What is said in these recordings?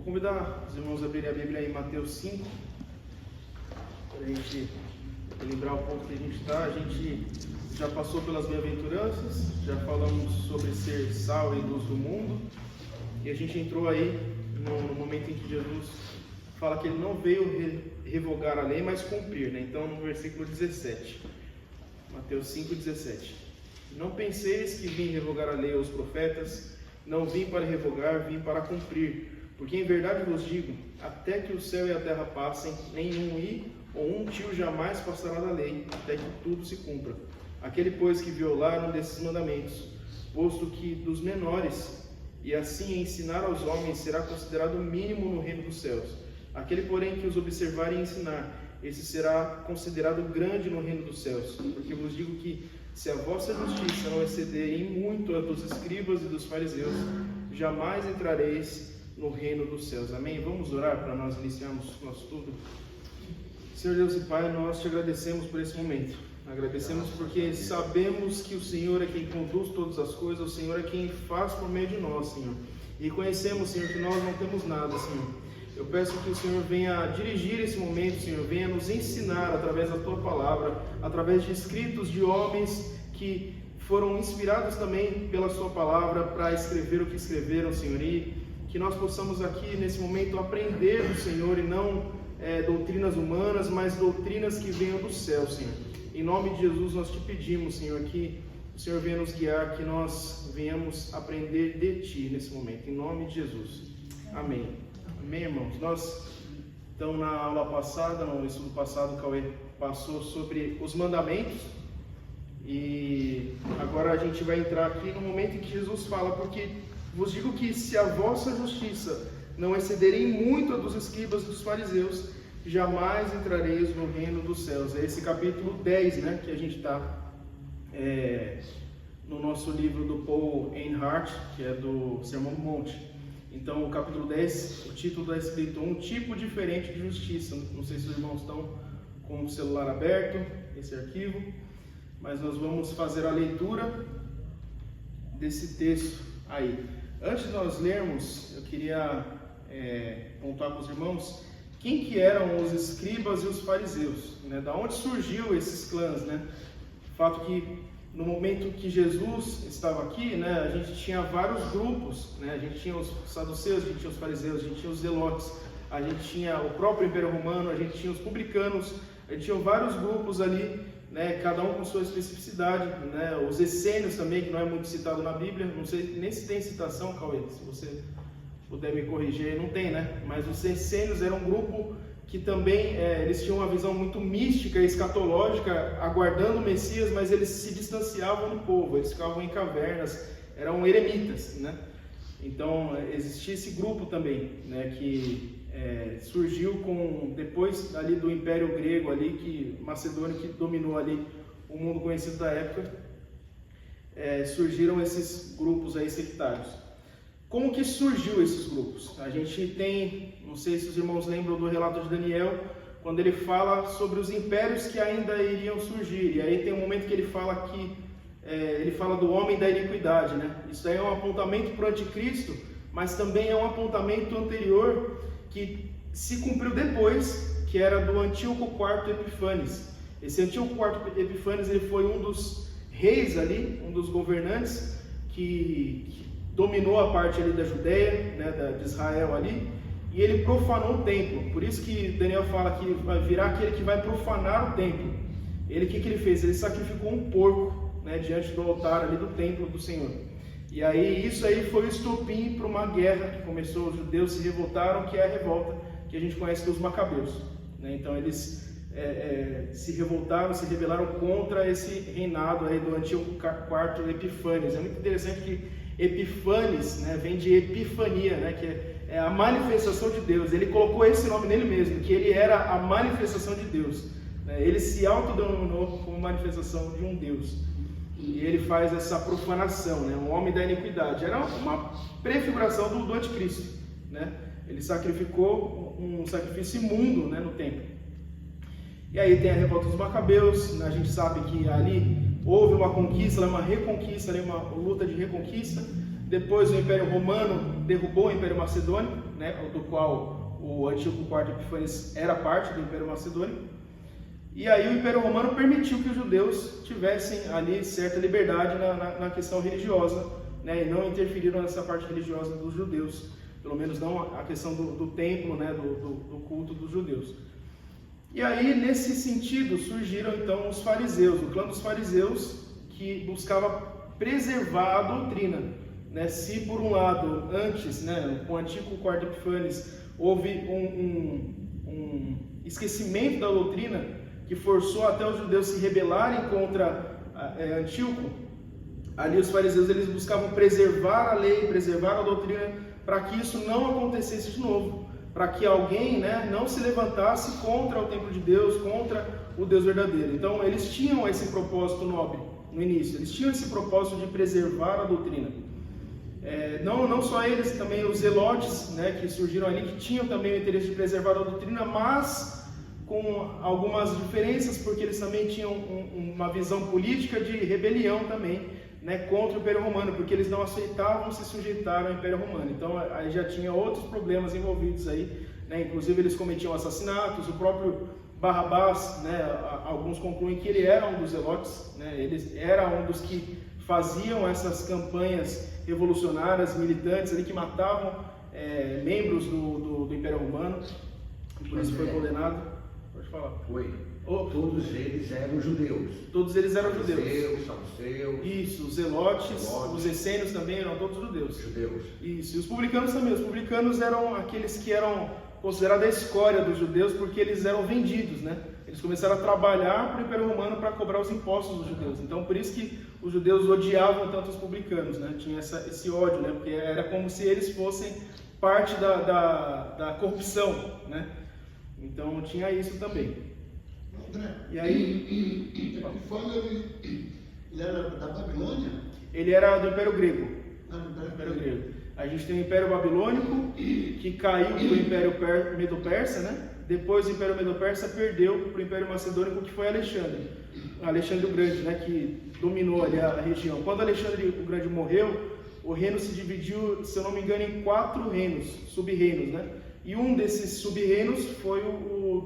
Vou convidar os irmãos a abrirem a Bíblia em Mateus 5, para a gente lembrar o ponto que a gente está. A gente já passou pelas bem-aventuranças, já falamos sobre ser sal e luz do mundo, e a gente entrou aí no momento em que Jesus fala que ele não veio revogar a lei, mas cumprir, né? Então, no versículo 17, Mateus 5, 17. Não penseis que vim revogar a lei aos profetas, não vim para revogar, vim para cumprir. Porque em verdade vos digo, até que o céu e a terra passem, nenhum i ou um tio jamais passará da lei, até que tudo se cumpra. Aquele, pois, que violar um desses mandamentos, posto que dos menores, e assim ensinar aos homens, será considerado mínimo no reino dos céus. Aquele, porém, que os observar e ensinar, esse será considerado grande no reino dos céus. Porque vos digo que, se a vossa justiça não exceder em muito a dos escribas e dos fariseus, jamais entrareis no reino dos céus. Amém? Vamos orar para nós iniciarmos nosso estudo. Senhor Deus e Pai, nós te agradecemos por esse momento. Agradecemos porque sabemos que o Senhor é quem conduz todas as coisas, o Senhor é quem faz por meio de nós, Senhor. E conhecemos, Senhor, que nós não temos nada, Senhor. Eu peço que o Senhor venha dirigir esse momento, Senhor, venha nos ensinar através da Tua Palavra, através de escritos de homens que foram inspirados também pela Sua Palavra para escrever o que escreveram, Senhor, e que nós possamos aqui nesse momento aprender do Senhor e não doutrinas humanas, mas doutrinas que venham do céu, Senhor. Em nome de Jesus nós te pedimos, Senhor, que o Senhor venha nos guiar, que nós venhamos aprender de Ti nesse momento, em nome de Jesus. Amém. Amém, irmãos? Nós, então, na aula passada, no estudo passado, o Cauê passou sobre os mandamentos, e agora a gente vai entrar aqui no momento em que Jesus fala, porque vos digo que se a vossa justiça não excederem muito a dos escribas e dos fariseus, jamais entrareis no reino dos céus. É esse capítulo 10, né, que a gente está no nosso livro do Paul Enhart, que é do Sermão do Monte. Então, o capítulo 10, o título está escrito Um Tipo Diferente de Justiça. Não sei se os irmãos estão com o celular aberto, esse arquivo, mas nós vamos fazer a leitura desse texto aí. Antes de nós lermos, eu queria contar para os irmãos quem que eram os escribas e os fariseus, né? Da onde surgiu esses clãs, né? O fato que no momento que Jesus estava aqui, né, a gente tinha vários grupos, né? A gente tinha os saduceus, a gente tinha os fariseus, a gente tinha os zelotes, a gente tinha o próprio Império Romano, a gente tinha os publicanos, a gente tinha vários grupos ali, né, cada um com sua especificidade, né? Os essênios também, que não é muito citado na Bíblia, não sei nem se tem citação, Cauê, se você puder me corrigir, não tem, né? Mas os essênios eram um grupo que também, eles tinham uma visão muito mística e escatológica, aguardando o Messias, mas eles se distanciavam do povo, eles ficavam em cavernas, eram eremitas, né? Então, existia esse grupo também, né, que surgiu depois ali do Império Grego ali, que Macedônia, que dominou ali o mundo conhecido da época, surgiram esses grupos aí sectários. Como que surgiu esses grupos? A gente tem, não sei se os irmãos lembram do relato de Daniel, quando ele fala sobre os impérios que ainda iriam surgir, e aí tem um momento que ele fala ele fala do homem da iniquidade, né? Isso aí é um apontamento para o anticristo, mas também é um apontamento anterior que se cumpriu depois, que era do Antíoco IV Epifanes. Esse Antíoco IV Epifanes, ele foi um dos reis ali, um dos governantes que dominou a parte ali da Judeia, né, de Israel ali, e ele profanou o templo. Por isso que Daniel fala que vai virar aquele que vai profanar o templo. Ele, o que ele fez? Ele sacrificou um porco, né, diante do altar ali do templo do Senhor. E aí, isso aí foi o estopim para uma guerra que começou, os judeus se revoltaram, que é a revolta que a gente conhece dos Macabeus, né? Então eles se revoltaram, se rebelaram contra esse reinado aí do Antíoco IV Epifanes. É muito interessante que Epifanes, né, vem de epifania, né, que é a manifestação de Deus. Ele colocou esse nome nele mesmo, que ele era a manifestação de Deus, né? Ele se autodenominou como manifestação de um Deus. E ele faz essa profanação, né? Um homem da iniquidade. Era uma prefiguração do anticristo, né? Ele sacrificou um sacrifício imundo, né, no templo. E aí tem a revolta dos Macabeus, né? A gente sabe que ali houve uma conquista, uma reconquista, uma luta de reconquista, Depois o Império Romano derrubou o Império Macedônico, né, do qual o Antíoco IV Epífanes era parte do Império Macedônico. E aí o Império Romano permitiu que os judeus tivessem ali certa liberdade na questão religiosa, né, e não interferiram nessa parte religiosa dos judeus, pelo menos não a questão do templo, né, do culto dos judeus. E aí, nesse sentido, surgiram então os fariseus, o clã dos fariseus, que buscava preservar a doutrina, né? Se por um lado, antes, né, com o Antíoco IV Epífanes, houve um esquecimento da doutrina que forçou até os judeus se rebelarem contra Antíoco, ali os fariseus eles buscavam preservar a lei, preservar a doutrina, para que isso não acontecesse de novo, para que alguém, né, não se levantasse contra o templo de Deus, contra o Deus verdadeiro. Então eles tinham esse propósito nobre no início, eles tinham esse propósito de preservar a doutrina. Não só eles, também os zelotes, né, que surgiram ali, que tinham também o interesse de preservar a doutrina, mas com algumas diferenças, porque eles também tinham uma visão política de rebelião também, né, contra o Império Romano, porque eles não aceitavam se sujeitar ao Império Romano. Então aí já tinha outros problemas envolvidos aí, né, inclusive eles cometiam assassinatos, o próprio Barrabás, né, alguns concluem que ele era um dos zelotes, né, ele era um dos que faziam essas campanhas revolucionárias, militantes ali, que matavam membros do Império Romano, por isso foi condenado. Pode falar. Todos eles eram judeus. Todos eles eram judeus. Saduceus. Isso, os zelotes, os essênios também eram todos judeus. Judeus. Isso, e os publicanos também. Os publicanos eram aqueles que eram considerados a escória dos judeus, porque eles eram vendidos, né? Eles começaram a trabalhar para o Império Romano para cobrar os impostos dos judeus. Então, por isso que os judeus odiavam tanto os publicanos, né? Tinha esse ódio, né? Porque era como se eles fossem parte da corrupção, né? Então, tinha isso também. André, E aí, Epifânio, ele era da Babilônia? ele era do Império Grego. Do Império Grego. A gente tem o Império Babilônico, que caiu para o Império Medo-Persa, né? Depois o Império Medo-Persa perdeu para o Império Macedônico, que foi Alexandre o Grande, né? Que dominou ali a região. Quando Alexandre o Grande morreu, o reino se dividiu, se eu não me engano, em 4 reinos, sub-reinos, né? E um desses sub-reinos foi o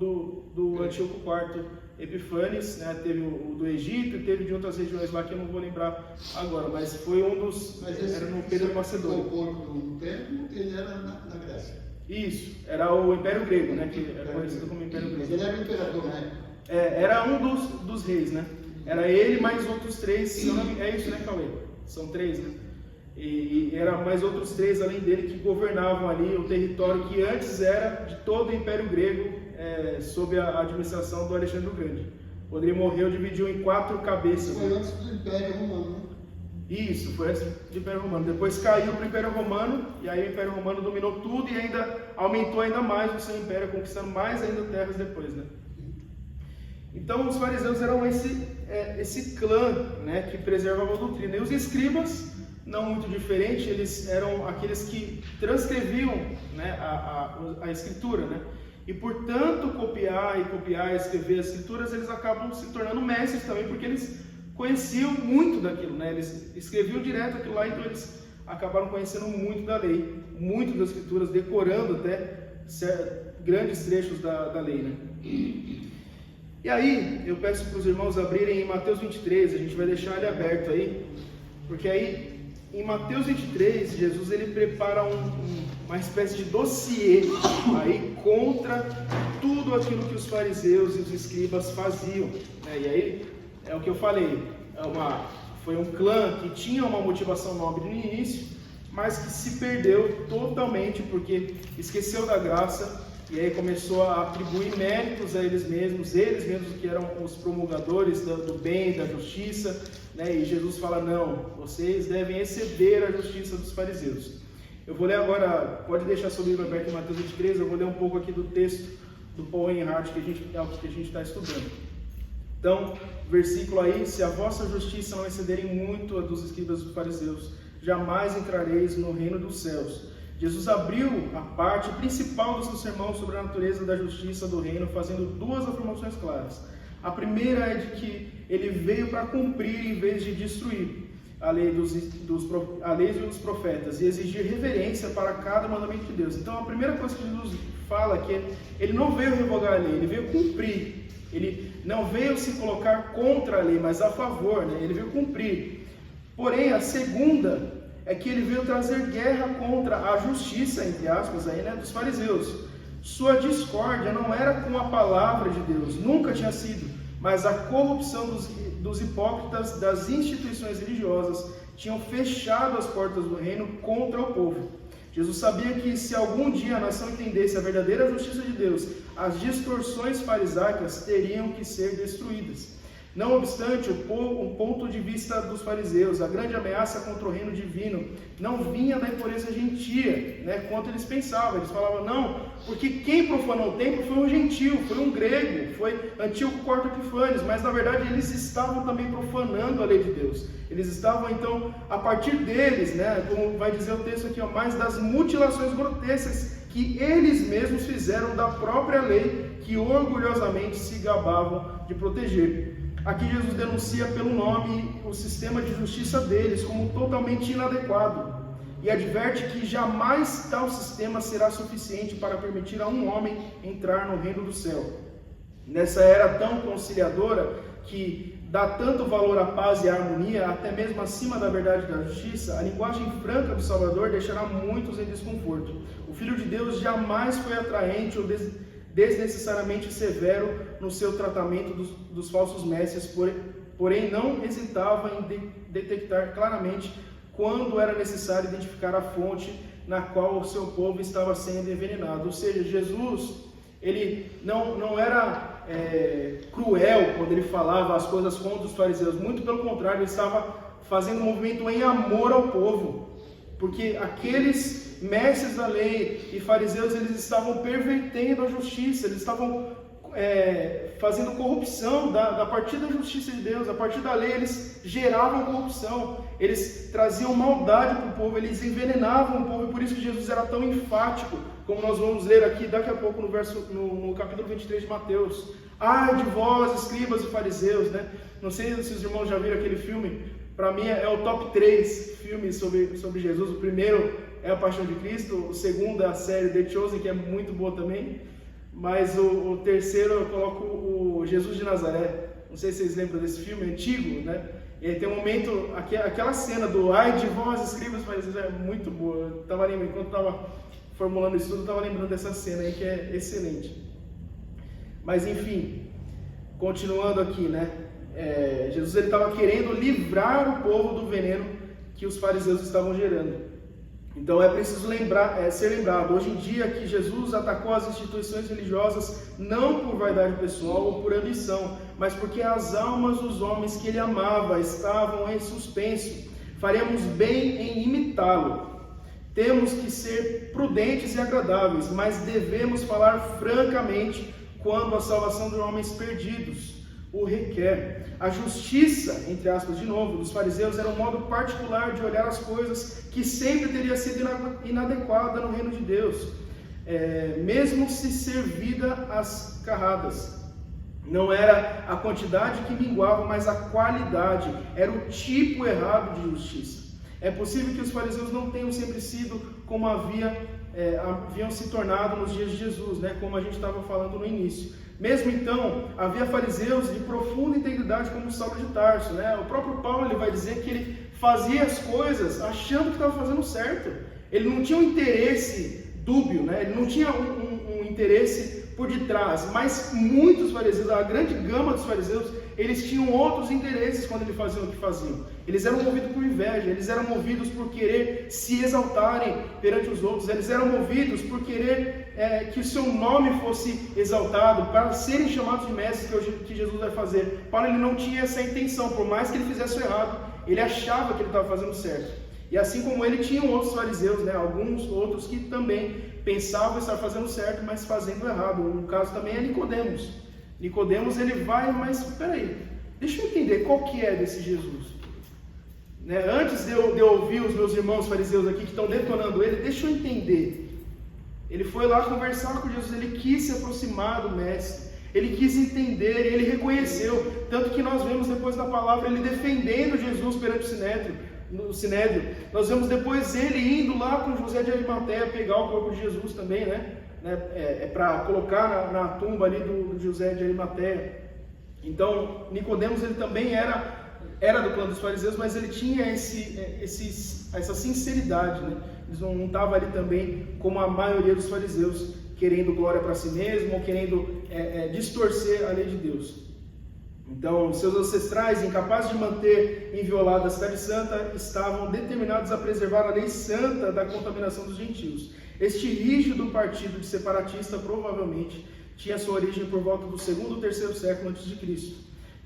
do Antíoco IV Epífanes, né? Teve o do Egito e teve de outras regiões lá que eu não vou lembrar agora, mas foi um dos... era no período macedônio. O corpo do templo, ele era na Grécia. Isso, era o Império Grego, né? Que era conhecido como Império Grego. Ele era o imperador, né? Era um dos reis, né? Era ele mais outros 3, é isso, né, Cauê? São 3, né? E eram mais outros 3 além dele que governavam ali o território que antes era de todo o Império Grego, sob a administração do Alexandre o Grande. Quando ele morreu, dividiu em 4 cabeças. Foi antes do Império Romano, né? Isso, foi antes do Império Romano. Depois caiu para o Império Romano, e aí o Império Romano dominou tudo e ainda aumentou ainda mais o seu império, conquistando mais ainda terras depois, né? Então os fariseus eram esse clã, né, que preservava a doutrina. E os escribas, não muito diferente, eles eram aqueles que transcreviam, né, a escritura, né? E por tanto copiar e escrever as escrituras, eles acabam se tornando mestres também, porque eles conheciam muito daquilo, né? Eles escreviam direto aquilo lá, então eles acabaram conhecendo muito da lei, muito das escrituras, decorando até grandes trechos da lei, né? E aí, eu peço para os irmãos abrirem em Mateus 23, a gente vai deixar ele aberto aí, porque aí, em Mateus 23, Jesus ele prepara uma espécie de dossiê aí contra tudo aquilo que os fariseus e os escribas faziam, né? E aí, é o que eu falei, foi um clã que tinha uma motivação nobre no início, mas que se perdeu totalmente porque esqueceu da graça e aí começou a atribuir méritos a eles mesmos que eram os promulgadores do bem, da justiça, né? E Jesus fala, não, vocês devem exceder a justiça dos fariseus. Eu vou ler agora, pode deixar seu livro aberto em Mateus 23, eu vou ler um pouco aqui do texto do Paul Enhart, que é o que a gente está estudando. Então, versículo aí, se a vossa justiça não excederem muito a dos escribas e dos fariseus, jamais entrareis no reino dos céus. Jesus abriu a parte principal do seu sermão sobre a natureza da justiça do reino, fazendo 2 afirmações claras. A primeira é de que ele veio para cumprir em vez de destruir. a lei dos profetas e exigir reverência para cada mandamento de Deus. Então, a primeira coisa que Jesus fala é que ele não veio revogar a lei, ele veio cumprir. Ele não veio se colocar contra a lei, mas a favor, né? Ele veio cumprir. Porém, a segunda é que ele veio trazer guerra contra a justiça, entre aspas, aí, né, dos fariseus. Sua discórdia não era com a palavra de Deus, nunca tinha sido, mas a corrupção dos hipócritas das instituições religiosas tinham fechado as portas do reino contra o povo. Jesus sabia que se algum dia a nação entendesse a verdadeira justiça de Deus, as distorções farisaicas teriam que ser destruídas. Não obstante, o ponto de vista dos fariseus, a grande ameaça contra o reino divino, não vinha da impureza gentia, né, quanto eles pensavam. Eles falavam, não, porque quem profanou o templo foi um gentio, foi um grego, foi Antíoco Quarto Epifanes, mas na verdade eles estavam também profanando a lei de Deus. Eles estavam então, a partir deles, né, como vai dizer o texto aqui, mais das mutilações grotescas que eles mesmos fizeram da própria lei, que orgulhosamente se gabavam de proteger. Aqui Jesus denuncia pelo nome o sistema de justiça deles como totalmente inadequado e adverte que jamais tal sistema será suficiente para permitir a um homem entrar no reino do céu. Nessa era tão conciliadora que dá tanto valor à paz e à harmonia, até mesmo acima da verdade e da justiça, a linguagem franca do Salvador deixará muitos em desconforto. O Filho de Deus jamais foi atraente ou desnecessariamente severo no seu tratamento dos falsos mestres, porém não hesitava em detectar claramente quando era necessário identificar a fonte na qual o seu povo estava sendo envenenado. Ou seja, Jesus, ele não era cruel quando ele falava as coisas contra os fariseus, muito pelo contrário, ele estava fazendo um movimento em amor ao povo, porque aqueles mestres da lei e fariseus, eles estavam pervertendo a justiça, eles estavam fazendo corrupção a partir da justiça de Deus, a partir da lei eles geravam corrupção, eles traziam maldade para o povo, eles envenenavam o povo, e por isso que Jesus era tão enfático, como nós vamos ler aqui daqui a pouco no capítulo 23 de Mateus. Ai de vós, escribas e fariseus, né? Não sei se os irmãos já viram aquele filme, para mim é o top 3 filmes sobre Jesus. O primeiro é A Paixão de Cristo, o segundo é a série The Chosen, que é muito boa também, mas o terceiro eu coloco o Jesus de Nazaré. Não sei se vocês lembram desse filme, antigo, né? E aí tem um momento, aquela cena do ai de vós, escribas e fariseus, é muito boa. Eu estava lembrando, enquanto estava formulando isso tudo, eu estava lembrando dessa cena aí, que é excelente. Mas enfim, continuando aqui, né? Jesus estava querendo livrar o povo do veneno que os fariseus estavam gerando. Então é preciso ser lembrado, hoje em dia, que Jesus atacou as instituições religiosas não por vaidade pessoal ou por ambição, mas porque as almas dos homens que ele amava estavam em suspenso. Faremos bem em imitá-lo. Temos que ser prudentes e agradáveis, mas devemos falar francamente quando a salvação de homens perdidos o requer. A justiça, entre aspas, de novo, dos fariseus era um modo particular de olhar as coisas que sempre teria sido inadequada no reino de Deus, mesmo se servida às carradas. Não era a quantidade que minguava, mas a qualidade, era o tipo errado de justiça. É possível que os fariseus não tenham sempre sido como haviam se tornado nos dias de Jesus, né? Como a gente estava falando no início. Mesmo então, havia fariseus de profunda integridade, como Saulo de Tarso, né? O próprio Paulo ele vai dizer que ele fazia as coisas achando que estava fazendo certo. Ele não tinha um interesse dúbio, né? Ele não tinha um interesse por detrás, mas muitos fariseus, a grande gama dos fariseus, eles tinham outros interesses quando eles faziam o que faziam. Eles eram movidos por inveja, eles eram movidos por querer se exaltarem perante os outros, eles eram movidos por querer que o seu nome fosse exaltado, para serem chamados de mestres, que é o que Jesus vai fazer. Paulo ele não tinha essa intenção, por mais que ele fizesse o errado, ele achava que ele estava fazendo certo. E assim como ele, tinham outros fariseus, né, alguns outros que também pensavam estar fazendo certo, mas fazendo errado. No caso também é Nicodemos. Nicodemos ele vai, mas peraí, deixa eu entender qual que é desse Jesus. Né? Antes de eu ouvir os meus irmãos fariseus aqui que estão detonando ele, deixa eu entender. Ele foi lá conversar com Jesus, ele quis se aproximar do mestre, ele quis entender, ele reconheceu, tanto que nós vemos depois da palavra ele defendendo Jesus perante o sinédrio, no Sinédrio. Nós vemos depois ele indo lá com José de Arimateia pegar o corpo de Jesus também, né? Para colocar na tumba ali do José de Arimateia. Então, Nicodemos ele também era do clã dos fariseus, mas ele tinha essa sinceridade, né? Ele não estava ali também como a maioria dos fariseus, querendo glória para si mesmo ou querendo distorcer a lei de Deus. Então, seus ancestrais, incapazes de manter inviolada a cidade santa, estavam determinados a preservar a lei santa da contaminação dos gentios. Este rígido partido de separatista provavelmente tinha sua origem por volta do 2º ou 3º século a.C.,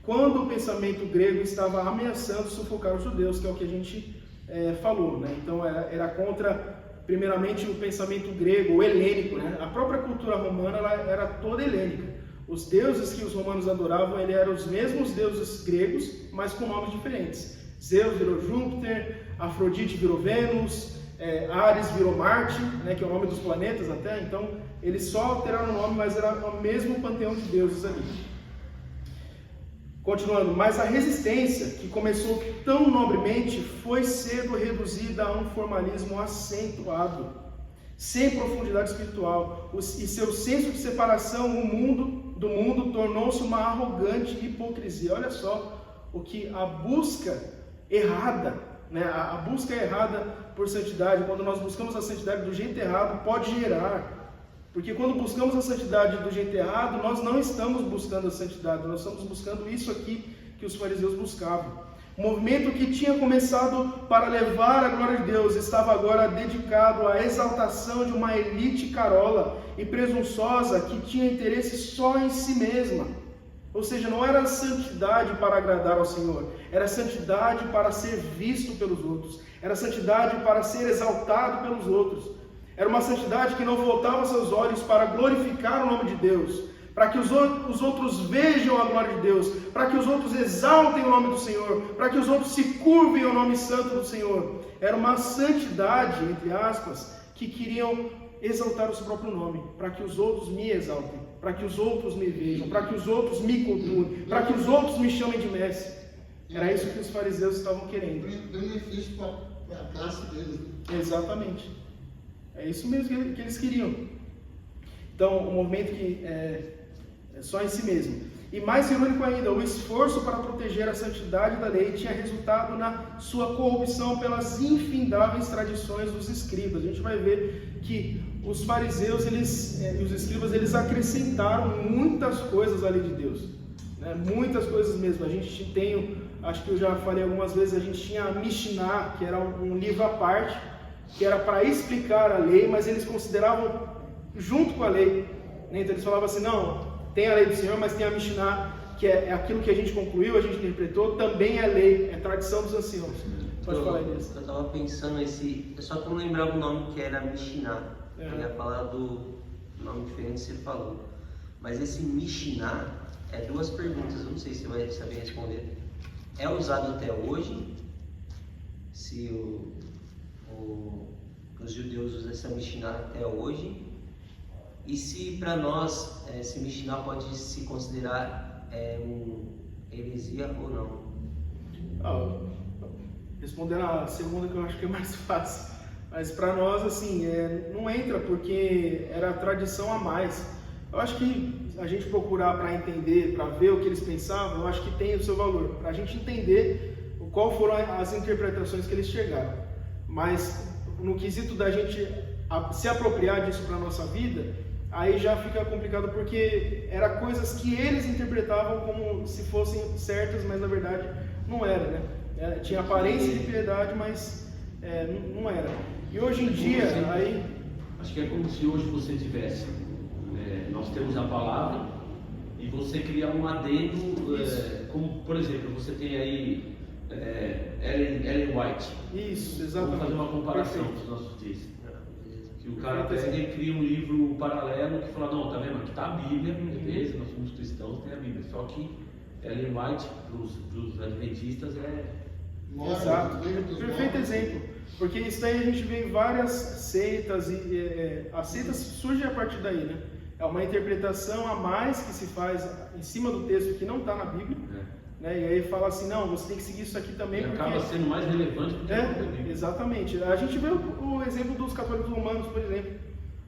quando o pensamento grego estava ameaçando sufocar os judeus, que é o que a gente falou, né? Então era contra, primeiramente, o pensamento grego, o helênico, né? A própria cultura romana ela era toda helênica. Os deuses que os romanos adoravam, eles eram os mesmos deuses gregos, mas com nomes diferentes. Zeus virou Júpiter, Afrodite virou Vênus, Ares virou Marte, né, que é o nome dos planetas até. Então, eles só alteraram o nome, mas era o mesmo panteão de deuses ali. Continuando, mas a resistência, que começou tão nobremente, foi cedo reduzida a um formalismo acentuado, sem profundidade espiritual, e seu senso de separação do mundo tornou-se uma arrogante hipocrisia. Olha só o que a busca errada, né? A busca errada por santidade, quando nós buscamos a santidade do jeito errado, pode gerar. Porque quando buscamos a santidade do jeito errado, nós não estamos buscando a santidade, nós estamos buscando isso aqui que os fariseus buscavam. O movimento que tinha começado para levar a glória de Deus estava agora dedicado à exaltação de uma elite carola e presunçosa que tinha interesse só em si mesma. Ou seja, não era santidade para agradar ao Senhor, era santidade para ser visto pelos outros, era santidade para ser exaltado pelos outros. Era uma santidade que não voltava seus olhos para glorificar o nome de Deus, para que os outros vejam a glória de Deus, para que os outros exaltem o nome do Senhor, para que os outros se curvem ao nome santo do Senhor. Era uma santidade, entre aspas, que queriam exaltar o seu próprio nome, para que os outros me exaltem, para que os outros me vejam, para que os outros me cultuem, para que os outros me chamem de mestre. Era isso que os fariseus estavam querendo. Benefício para a classe deles. Exatamente. É isso mesmo que eles queriam. Então, um movimento que é só em si mesmo. E mais irônico ainda, o esforço para proteger a santidade da lei tinha resultado na sua corrupção pelas infindáveis tradições dos escribas. A gente vai ver que os fariseus e os escribas, eles acrescentaram muitas coisas à lei de Deus, né? Muitas coisas mesmo. A gente tem, acho que eu já falei algumas vezes, a gente tinha a Mishnah, que era um livro à parte, que era para explicar a lei, mas eles consideravam junto com a lei, né? Então eles falavam assim, não, tem a lei do Senhor, mas tem a Mishnah, que é aquilo que a gente concluiu, a gente interpretou, também é lei, é tradição dos anciãos. Pode falar disso. Eu estava pensando só que eu não lembrava o nome, que era Mishnah. Eu ia falar do nome diferente que você falou. Mas esse Mishnah é duas perguntas, eu não sei se você vai saber responder. É usado até hoje? Se os judeus usam essa Mishnah até hoje? E se para nós esse Mishnah pode se considerar heresia ou não? Respondendo a segunda, que eu acho que é mais fácil. Mas para nós, assim, não entra, porque era tradição a mais. Eu acho que a gente procurar para entender, para ver o que eles pensavam, eu acho que tem o seu valor. Para a gente entender qual foram as interpretações que eles chegaram. Mas no quesito da gente se apropriar disso para a nossa vida, aí já fica complicado, porque eram coisas que eles interpretavam como se fossem certas, mas na verdade não era, né? Tinha aparência de piedade, mas não era. E hoje em dia, acho que é como se hoje você tivesse, nós temos a palavra, e você criar um adendo, como por exemplo, você tem aí Ellen White. Isso, exatamente. Vamos fazer uma comparação com os nossos dias. Que o cara pega e cria um livro paralelo que fala, não, tá vendo? Aqui tá a Bíblia, beleza? Nós somos cristãos, tem a Bíblia. Só que Ellen White, para os adventistas, Exato, perfeito exemplo. Porque isso daí a gente vê em várias seitas, e as seitas surgem a partir daí, né? É uma interpretação a mais que se faz em cima do texto que não está na Bíblia, né? E aí fala assim, não, você tem que seguir isso aqui também. E porque... acaba sendo mais relevante do que a própria Bíblia. Exatamente. A gente vê o exemplo dos católicos romanos, por exemplo.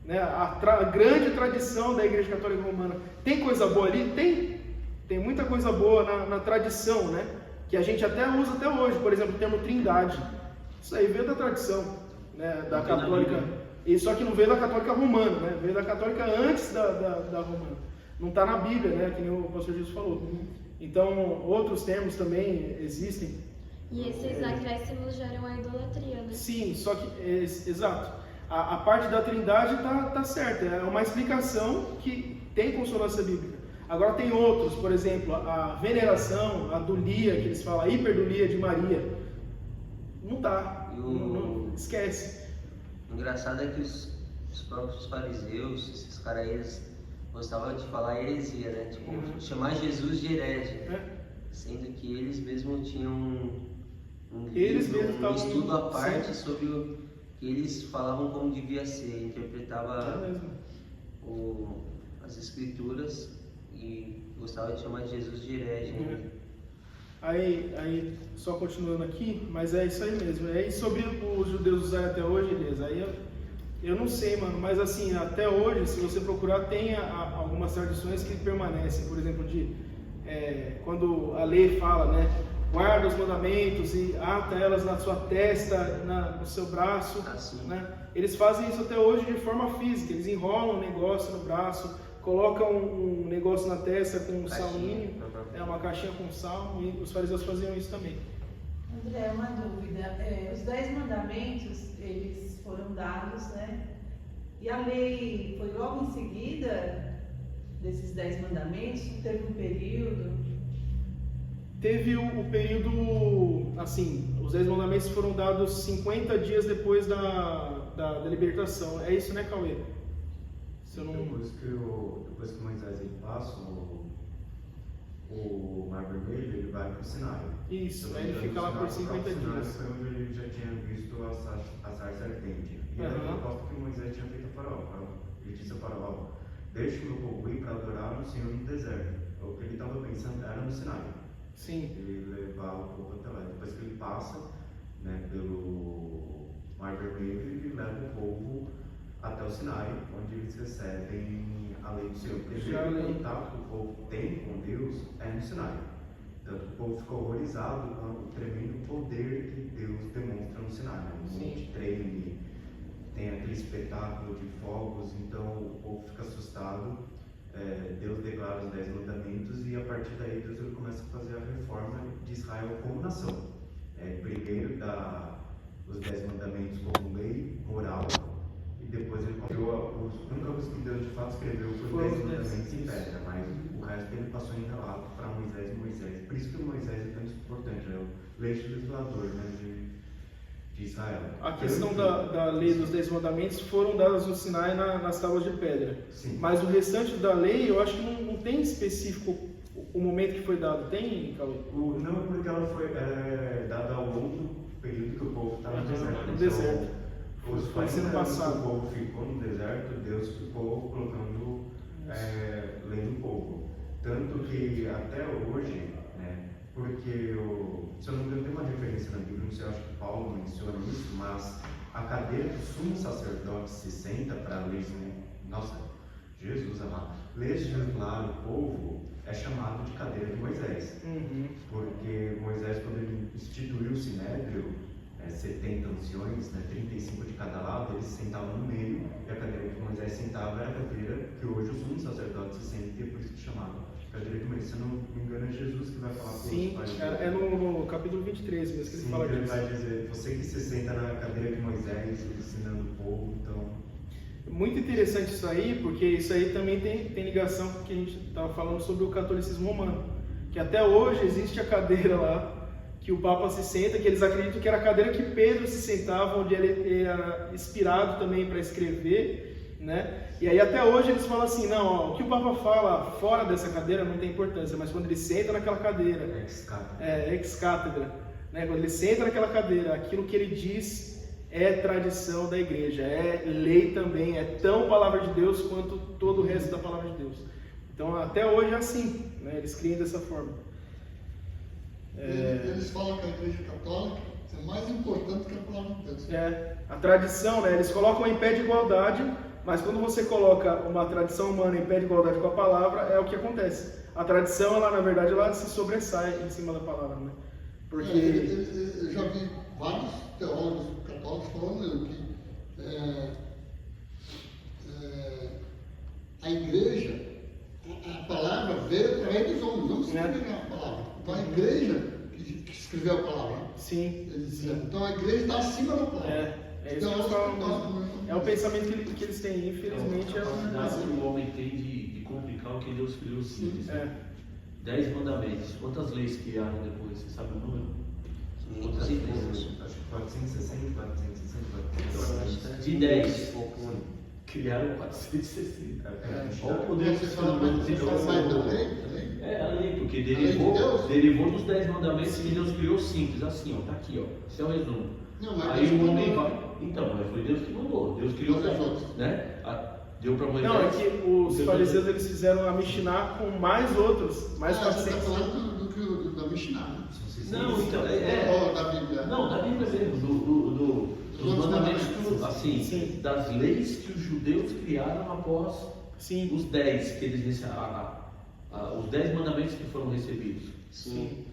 Né? A grande tradição da Igreja Católica Romana. Tem coisa boa ali? Tem muita coisa boa na tradição, né? Que a gente até usa até hoje. Por exemplo, o termo trindade. Isso aí veio da tradição, né? Da católica. E só que não veio da católica romana, né? Veio da católica antes da romana. Não está na Bíblia, né? Que nem o pastor Jesus falou. Então, outros termos também existem. E esses acréscimos geram a idolatria, né? Sim, só que, exato. A parte da trindade tá certa, é uma explicação que tem consonância bíblica. Agora tem outros, por exemplo, a veneração, a dulia, que eles falam, a hiperdulia de Maria. Não dá, não, esquece. O engraçado é que os próprios fariseus, esses caras aí, eles gostavam de falar heresia, né? Tipo, chamar Jesus de herege. Sendo que eles mesmos tinham um estudo à parte sobre o que eles falavam como devia ser, interpretava as escrituras e gostava de chamar Jesus de herege. Aí, só continuando aqui, mas é isso aí mesmo. E sobre os judeus usarem até hoje, Elias, aí eu não sei, mano, mas assim, até hoje, se você procurar, tem algumas tradições que permanecem. Por exemplo, quando a lei fala, né? Guarda os mandamentos e ata elas na sua testa, no seu braço. Né? Eles fazem isso até hoje de forma física. Eles enrolam um negócio no braço, colocam um negócio na testa com um salminho, uma caixinha com sal, e os fariseus faziam isso também. André, uma dúvida. Os 10 mandamentos, eles foram dados, né? E a lei foi logo em seguida desses 10 mandamentos? Teve um período? Teve o período, assim, os 10 mandamentos foram dados 50 dias depois da libertação. É isso, né, Cauê? Depois que Moisés ele passa o Mar Vermelho, ele vai para o Sinai. Isso, aí ele fica lá por 50 dias. Foi onde ele já tinha visto a sarça ardente. E era a proposta que Moisés tinha feito a Faraó. Ele disse a Faraó, deixe o meu povo ir para adorar o Senhor no deserto. O que ele estava pensando era no Sinai. Sim. Ele levar o povo até lá. Depois que ele passa, né, pelo Mar Vermelho, ele leva o povo até o Sinai, onde eles recebem a lei do Senhor. O primeiro contato que o povo tem com Deus é no Sinai. Tanto que o povo ficou horrorizado com o tremendo poder que Deus demonstra no Sinai. Né? O monte treme, tem aquele espetáculo de fogos, então o povo fica assustado. Deus declara os 10 mandamentos e a partir daí Deus ele começa a fazer a reforma de Israel como nação. Primeiro dá os 10 mandamentos como lei moral e depois ele criou a única coisa que Deus de fato escreveu foi 10 mandamentos em pedra, mas o resto ele passou em relato para Moisés. Por isso que Moisés é tão importante, é o legislador, né, de Israel. A questão da lei dos 10 mandamentos foram dadas no Sinai nas tábuas de pedra. Sim. Mas o restante da lei, eu acho que não tem específico o momento que foi dado. Tem, Cauê? Não, é porque ela foi dada ao longo do período que o povo estava no deserto. No deserto. Os foi sendo passado. O povo ficou no deserto, Deus ficou colocando lei no povo. Tanto que até hoje, né, porque, se eu não me engano, tem uma referência na Bíblia, não sei, acho que Paulo menciona isso, mas a cadeira que o sumo sacerdote se senta para legislar o povo é chamado de cadeira de Moisés. Porque Moisés, quando ele instituiu o Sinédrio, 70 anciões, né, 35 de cada lado, eles se sentavam no meio, e a cadeira que Moisés sentava era a cadeira que hoje o sumo sacerdote se senta, e é por isso que chamava cadeira de Moisés. Se eu não me engano, é Jesus que vai falar com Sim, é no capítulo 23 mesmo que ele fala disso. Ele vai dizer, você que se senta na cadeira de Moisés, ensinando o povo, então... Muito interessante isso aí, porque isso aí também tem ligação com o que a gente estava falando sobre o catolicismo romano, que até hoje existe a cadeira lá, que o Papa se senta, que eles acreditam que era a cadeira que Pedro se sentava, onde ele era inspirado também para escrever, né? E aí até hoje eles falam assim, não, o que o Papa fala fora dessa cadeira não tem importância, mas quando ele senta naquela cadeira, ex-cátedra, né? Quando ele senta naquela cadeira, aquilo que ele diz é tradição da igreja, é lei também, é tão palavra de Deus quanto todo o resto da palavra de Deus. Então até hoje é assim, né? Eles criam dessa forma. Eles falam que a Igreja Católica é mais importante que a palavra de Deus. A tradição, né? Eles colocam em pé de igualdade, mas quando você coloca uma tradição humana em pé de igualdade com a palavra, é o que acontece. A tradição, ela, na verdade, ela se sobressai em cima da palavra, né? Porque... Eu já vi vários teólogos católicos falando que a igreja, a palavra veio através dos homens, não se escreveu a palavra. Então a igreja que escreveu a palavra. Sim. Então a igreja está acima da palavra. É isso que eles falam. É o pensamento que eles têm, infelizmente. É a capacidade que o homem tem de complicar o que Deus criou simples. 10 mandamentos. Quantas leis criaram depois? Você sabe o número? Quantas leis? Acho que 460, 460. De 10. Criaram 460. Olha o poder que Você fala mais da lei? A lei, porque derivou dos 10 mandamentos que Deus criou simples, assim, ó, tá aqui, ó. Esse é o resumo. Não, mas aí Deus o homem mandou. vai. Então, mas foi Deus que mandou. Deus criou, né? Deu para Moisés. Não, é que os fariseus eles fizeram a Mishnah com mais outros, mais Você 400. está falando da Mishnah, né? Não, então, Ou da Bíblia. Não, da Bíblia mesmo, dos mandamentos, assim, das leis que os judeus criaram após os 10 que eles receberam, os 10 mandamentos que foram recebidos. Sim.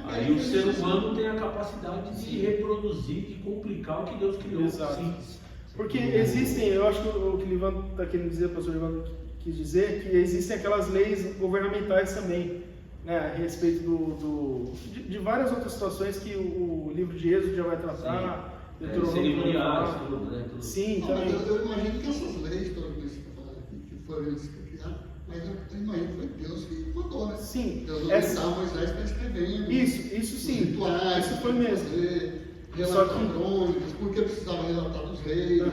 Aí o ser humano tem a capacidade de reproduzir, de complicar o que Deus criou. Exato. Simples. Porque existem, eu acho que o que o Livan está querendo dizer, o pastor Livan quis dizer, que existem aquelas leis governamentais também, né, a respeito de várias outras situações que o livro de Êxodo já vai tratar. Cerimoniais, tudo, né? Tudo. Sim, Não, também. mas eu imagino que essas leis todas que foram eles que criaram, mas eu imagino que foi Deus que mandou, né? Sim. Deus orientou Moisés para escrever. Isso sim. Os rituais, Isso foi mesmo. Relatar crônicas, porque precisava relatar dos reis.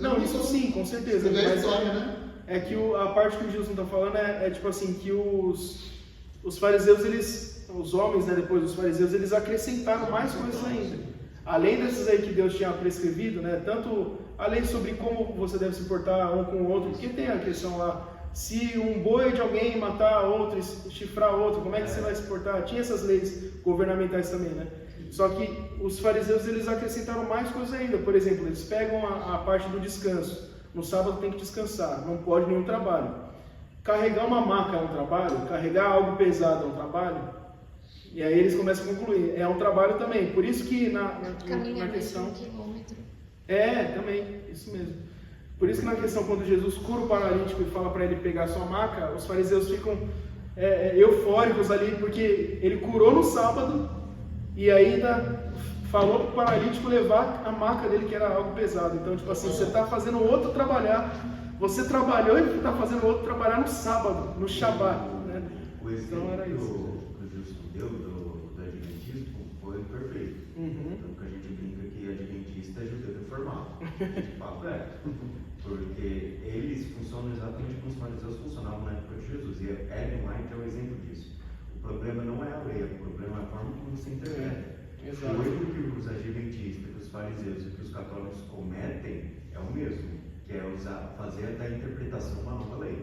Não, isso sim, com certeza. Você vê a Mas história, né? é que a parte que o Gilson está falando é tipo assim, que os fariseus, os homens, né, depois dos fariseus, eles acrescentaram mais coisas ainda. Além dessas aí que Deus tinha prescrevido, né, tanto a lei sobre como você deve se portar um com o outro, porque tem a questão lá, se um boi de alguém matar outro, chifrar outro, como é que você vai se portar? Tinha essas leis governamentais também, né? Só que os fariseus, eles acrescentaram mais coisas ainda. Por exemplo, eles pegam a parte do descanso. No sábado tem que descansar, não pode nenhum trabalho. Carregar uma maca é um trabalho, carregar algo pesado é um trabalho. E aí eles começam a concluir, é um trabalho também. Por isso que na questão... também, isso mesmo. Por isso que na questão, quando Jesus cura o paralítico e fala para ele pegar sua maca, os fariseus ficam eufóricos ali, porque ele curou no sábado e ainda falou para o paralítico levar a maca dele, que era algo pesado. Então, tipo assim, você está fazendo o outro trabalhar, você trabalhou e está fazendo o outro trabalhar no sábado, no Shabat, né? Então era isso. Do Adventismo foi perfeito. Então que a gente brinca que Adventista é judeu reformado. De fato é. Porque eles funcionam exatamente como os fariseus funcionavam na época de Jesus. E Ellen White é um exemplo disso. O problema não é a lei, o problema é a forma como você interpreta. O erro que os adventistas, que os fariseus e que os católicos cometem é o mesmo, que é fazer da interpretação uma nova lei.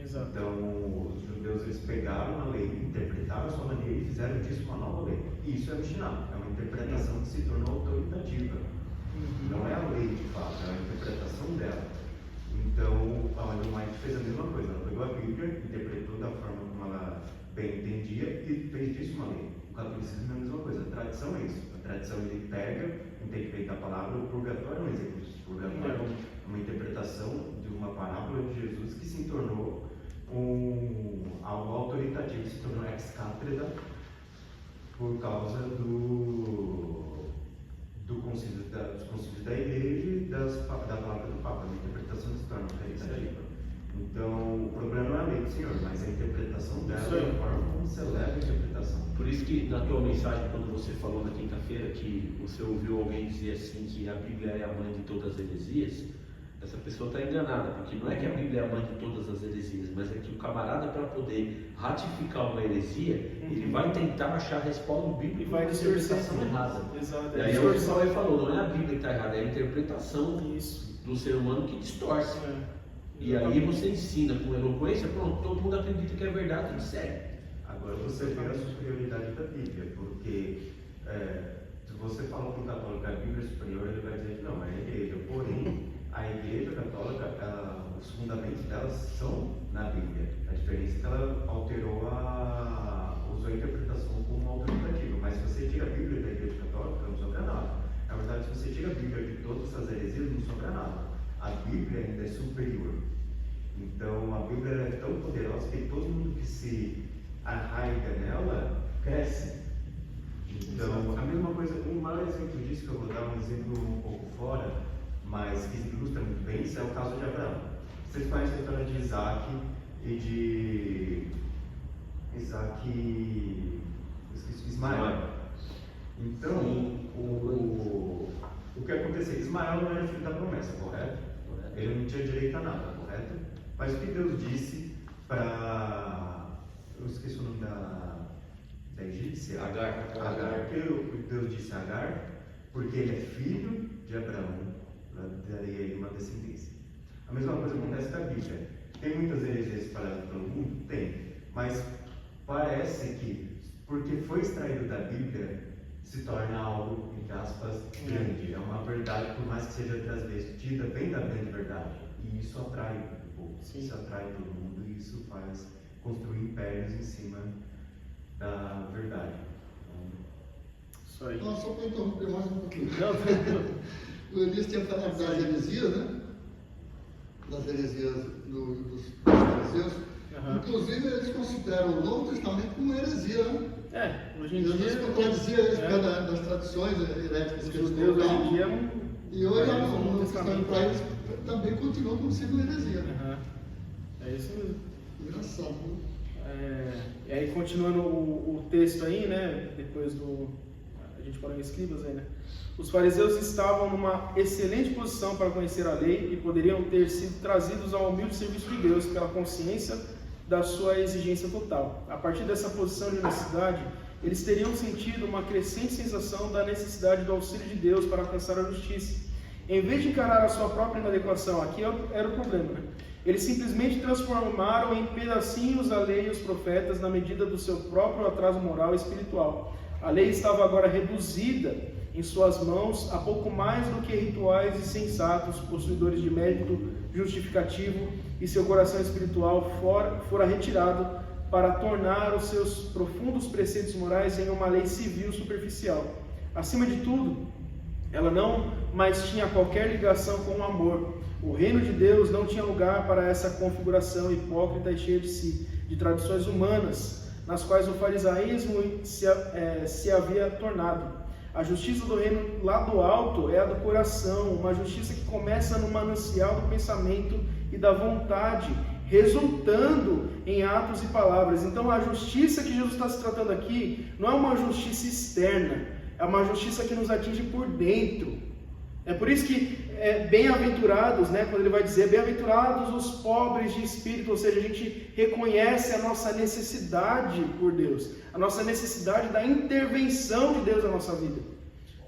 Exato. Então, os judeus eles pegaram a lei, interpretaram a sua maneira e fizeram disso uma nova lei. E isso é Mishnah, é uma interpretação que se tornou autoritativa. Não é a lei de fato, é a interpretação dela. Então, a Ellen White fez a mesma coisa. Ela pegou a Bíblia, interpretou da forma como ela bem entendia e fez disso uma lei. O catolicismo é a mesma coisa. A tradição é isso. A tradição ele pega, interpreta a palavra. O purgatório é um exemplo disso. O purgatório é uma interpretação de uma parábola de Jesus que se tornou algo autoritativo, se tornou ex-cátedra por causa dos concílios da igreja e da palavra do Papa. A interpretação se torna autoritativa. Então, o problema não é a lei do Senhor, mas a interpretação dela, a forma como você leva a interpretação. Por isso que na tua mensagem, quando você falou na quinta-feira que você ouviu alguém dizer assim que a Bíblia é a mãe de todas as heresias, essa pessoa está enganada, porque não é que a Bíblia é a mãe de todas as heresias, mas é que o camarada, para poder ratificar uma heresia, ele vai tentar achar respaldo bíblico e vai interpretação errada. Exato. E aí é o que o Paulo falou, não é a Bíblia que está errada, é a interpretação do ser humano que distorce. E aí você ensina com eloquência, pronto, todo mundo acredita que é verdade, e segue. agora você vê a superioridade da Bíblia, porque se você fala para o católico que a Bíblia é superior, ele vai dizer que não, é a igreja. Porém, a igreja católica, os fundamentos dela são na Bíblia. A diferença é que ela alterou usou a interpretação como autoritativa. Mas se você tira a Bíblia da igreja católica, não sobra nada. Na verdade, se você tira a Bíblia de todas essas heresias, não sobra nada. A Bíblia ainda é superior. Então, a Bíblia é tão poderosa que todo mundo que se arraiga nela cresce. Então, a mesma coisa, um maior exemplo disso, que eu vou dar um exemplo um pouco fora, mas que ilustra muito bem, isso é o caso de Abraão. Vocês conhecem a história de Isaac e de Ismael. Então, o que aconteceu? Ismael não era filho da promessa, correto? Ele não tinha direito a nada, correto? Mas o que Deus disse para... Eu esqueci o nome da egípcia? Agar. O que Deus disse a Agar? Porque ele é filho de Abraão, daria ele uma descendência. A mesma coisa acontece com a Bíblia. Tem muitas heresias espalhadas pelo mundo? Tem. Mas parece que, porque foi extraído da Bíblia, se torna algo, entre aspas, grande. É uma verdade, por mais que seja transvestida, bem da grande verdade. E isso atrai o povo, isso atrai todo mundo, e isso faz construir impérios em cima da verdade. Isso aí. Então, só para interromper mais um pouquinho. Não. O Elias tinha falado das heresias, né? Das heresias dos fariseus. Inclusive, eles consideram o Novo Testamento como heresia, né? Hoje em dia... Jesus contradizia isso por causa das tradições heréticas que eles Deus hoje em colocavam. dia E hoje, o Novo Testamento para eles também continua como sendo heresia. É isso mesmo. Engraçado, né? E aí, continuando o texto aí, né? Depois do... A gente fala em escribas aí, né? Os fariseus estavam numa excelente posição para conhecer a lei e poderiam ter sido trazidos ao humilde serviço de Deus pela consciência da sua exigência total. A partir dessa posição de necessidade, eles teriam sentido uma crescente sensação da necessidade do auxílio de Deus para alcançar a justiça. Em vez de encarar a sua própria inadequação, aqui era o problema, né? Eles simplesmente transformaram em pedacinhos a lei e os profetas na medida do seu próprio atraso moral e espiritual. A lei estava agora reduzida em suas mãos a pouco mais do que rituais insensatos, possuidores de mérito justificativo, e seu coração espiritual fora retirado para tornar os seus profundos preceitos morais em uma lei civil superficial. Acima de tudo, ela não mais tinha qualquer ligação com o amor. O reino de Deus não tinha lugar para essa configuração hipócrita e cheia de si, de tradições humanas, nas quais o farisaísmo se havia tornado. A justiça do reino lá do alto é a do coração, uma justiça que começa no manancial do pensamento e da vontade, resultando em atos e palavras. Então, a justiça que Jesus está se tratando aqui não é uma justiça externa, é uma justiça que nos atinge por dentro. É por isso que bem-aventurados, né, quando ele vai dizer bem-aventurados os pobres de espírito, ou seja, a gente reconhece a nossa necessidade por Deus, a nossa necessidade da intervenção de Deus na nossa vida.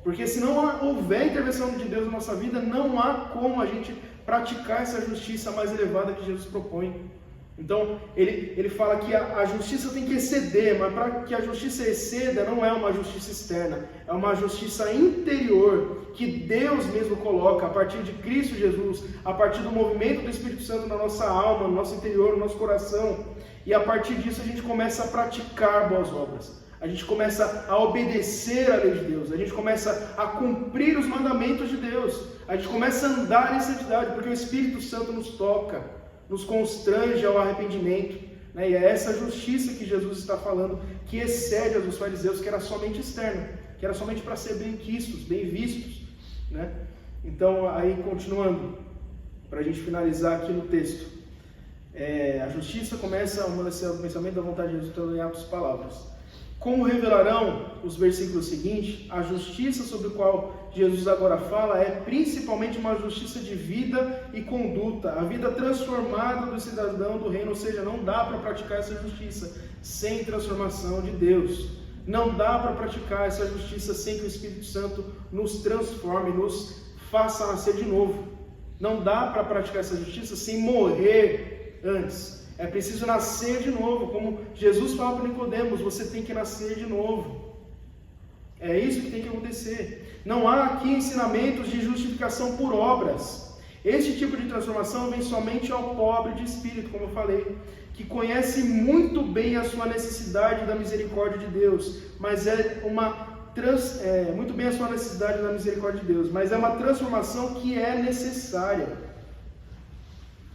Porque se não houver intervenção de Deus na nossa vida, não há como a gente praticar essa justiça mais elevada que Jesus propõe. Então, ele fala que a justiça tem que exceder, mas para que a justiça exceda, não é uma justiça externa, é uma justiça interior, que Deus mesmo coloca a partir de Cristo Jesus, a partir do movimento do Espírito Santo na nossa alma, no nosso interior, no nosso coração, e a partir disso a gente começa a praticar boas obras, a gente começa a obedecer à lei de Deus, a gente começa a cumprir os mandamentos de Deus, a gente começa a andar em santidade, porque o Espírito Santo nos toca, nos constrange ao arrependimento, né? E é essa justiça que Jesus está falando, que excede a dos fariseus, que era somente externa, que era somente para ser bem quistos, bem vistos, né? Então, aí continuando, para a gente finalizar aqui no texto, a justiça começa a obedecer ao pensamento da vontade de Jesus em atos e palavras. Como revelarão os versículos seguintes, a justiça sobre a qual Jesus agora fala é principalmente uma justiça de vida e conduta, a vida transformada do cidadão do reino, ou seja, não dá para praticar essa justiça sem transformação de Deus. Não dá para praticar essa justiça sem que o Espírito Santo nos transforme, nos faça nascer de novo. Não dá para praticar essa justiça sem morrer antes. É preciso nascer de novo, como Jesus fala para Nicodemos, você tem que nascer de novo. É isso que tem que acontecer. Não há aqui ensinamentos de justificação por obras. Este tipo de transformação vem somente ao pobre de espírito, como eu falei, que conhece muito bem a sua necessidade da misericórdia de Deus, mas muito bem a sua necessidade da misericórdia de Deus, mas é uma transformação que é necessária.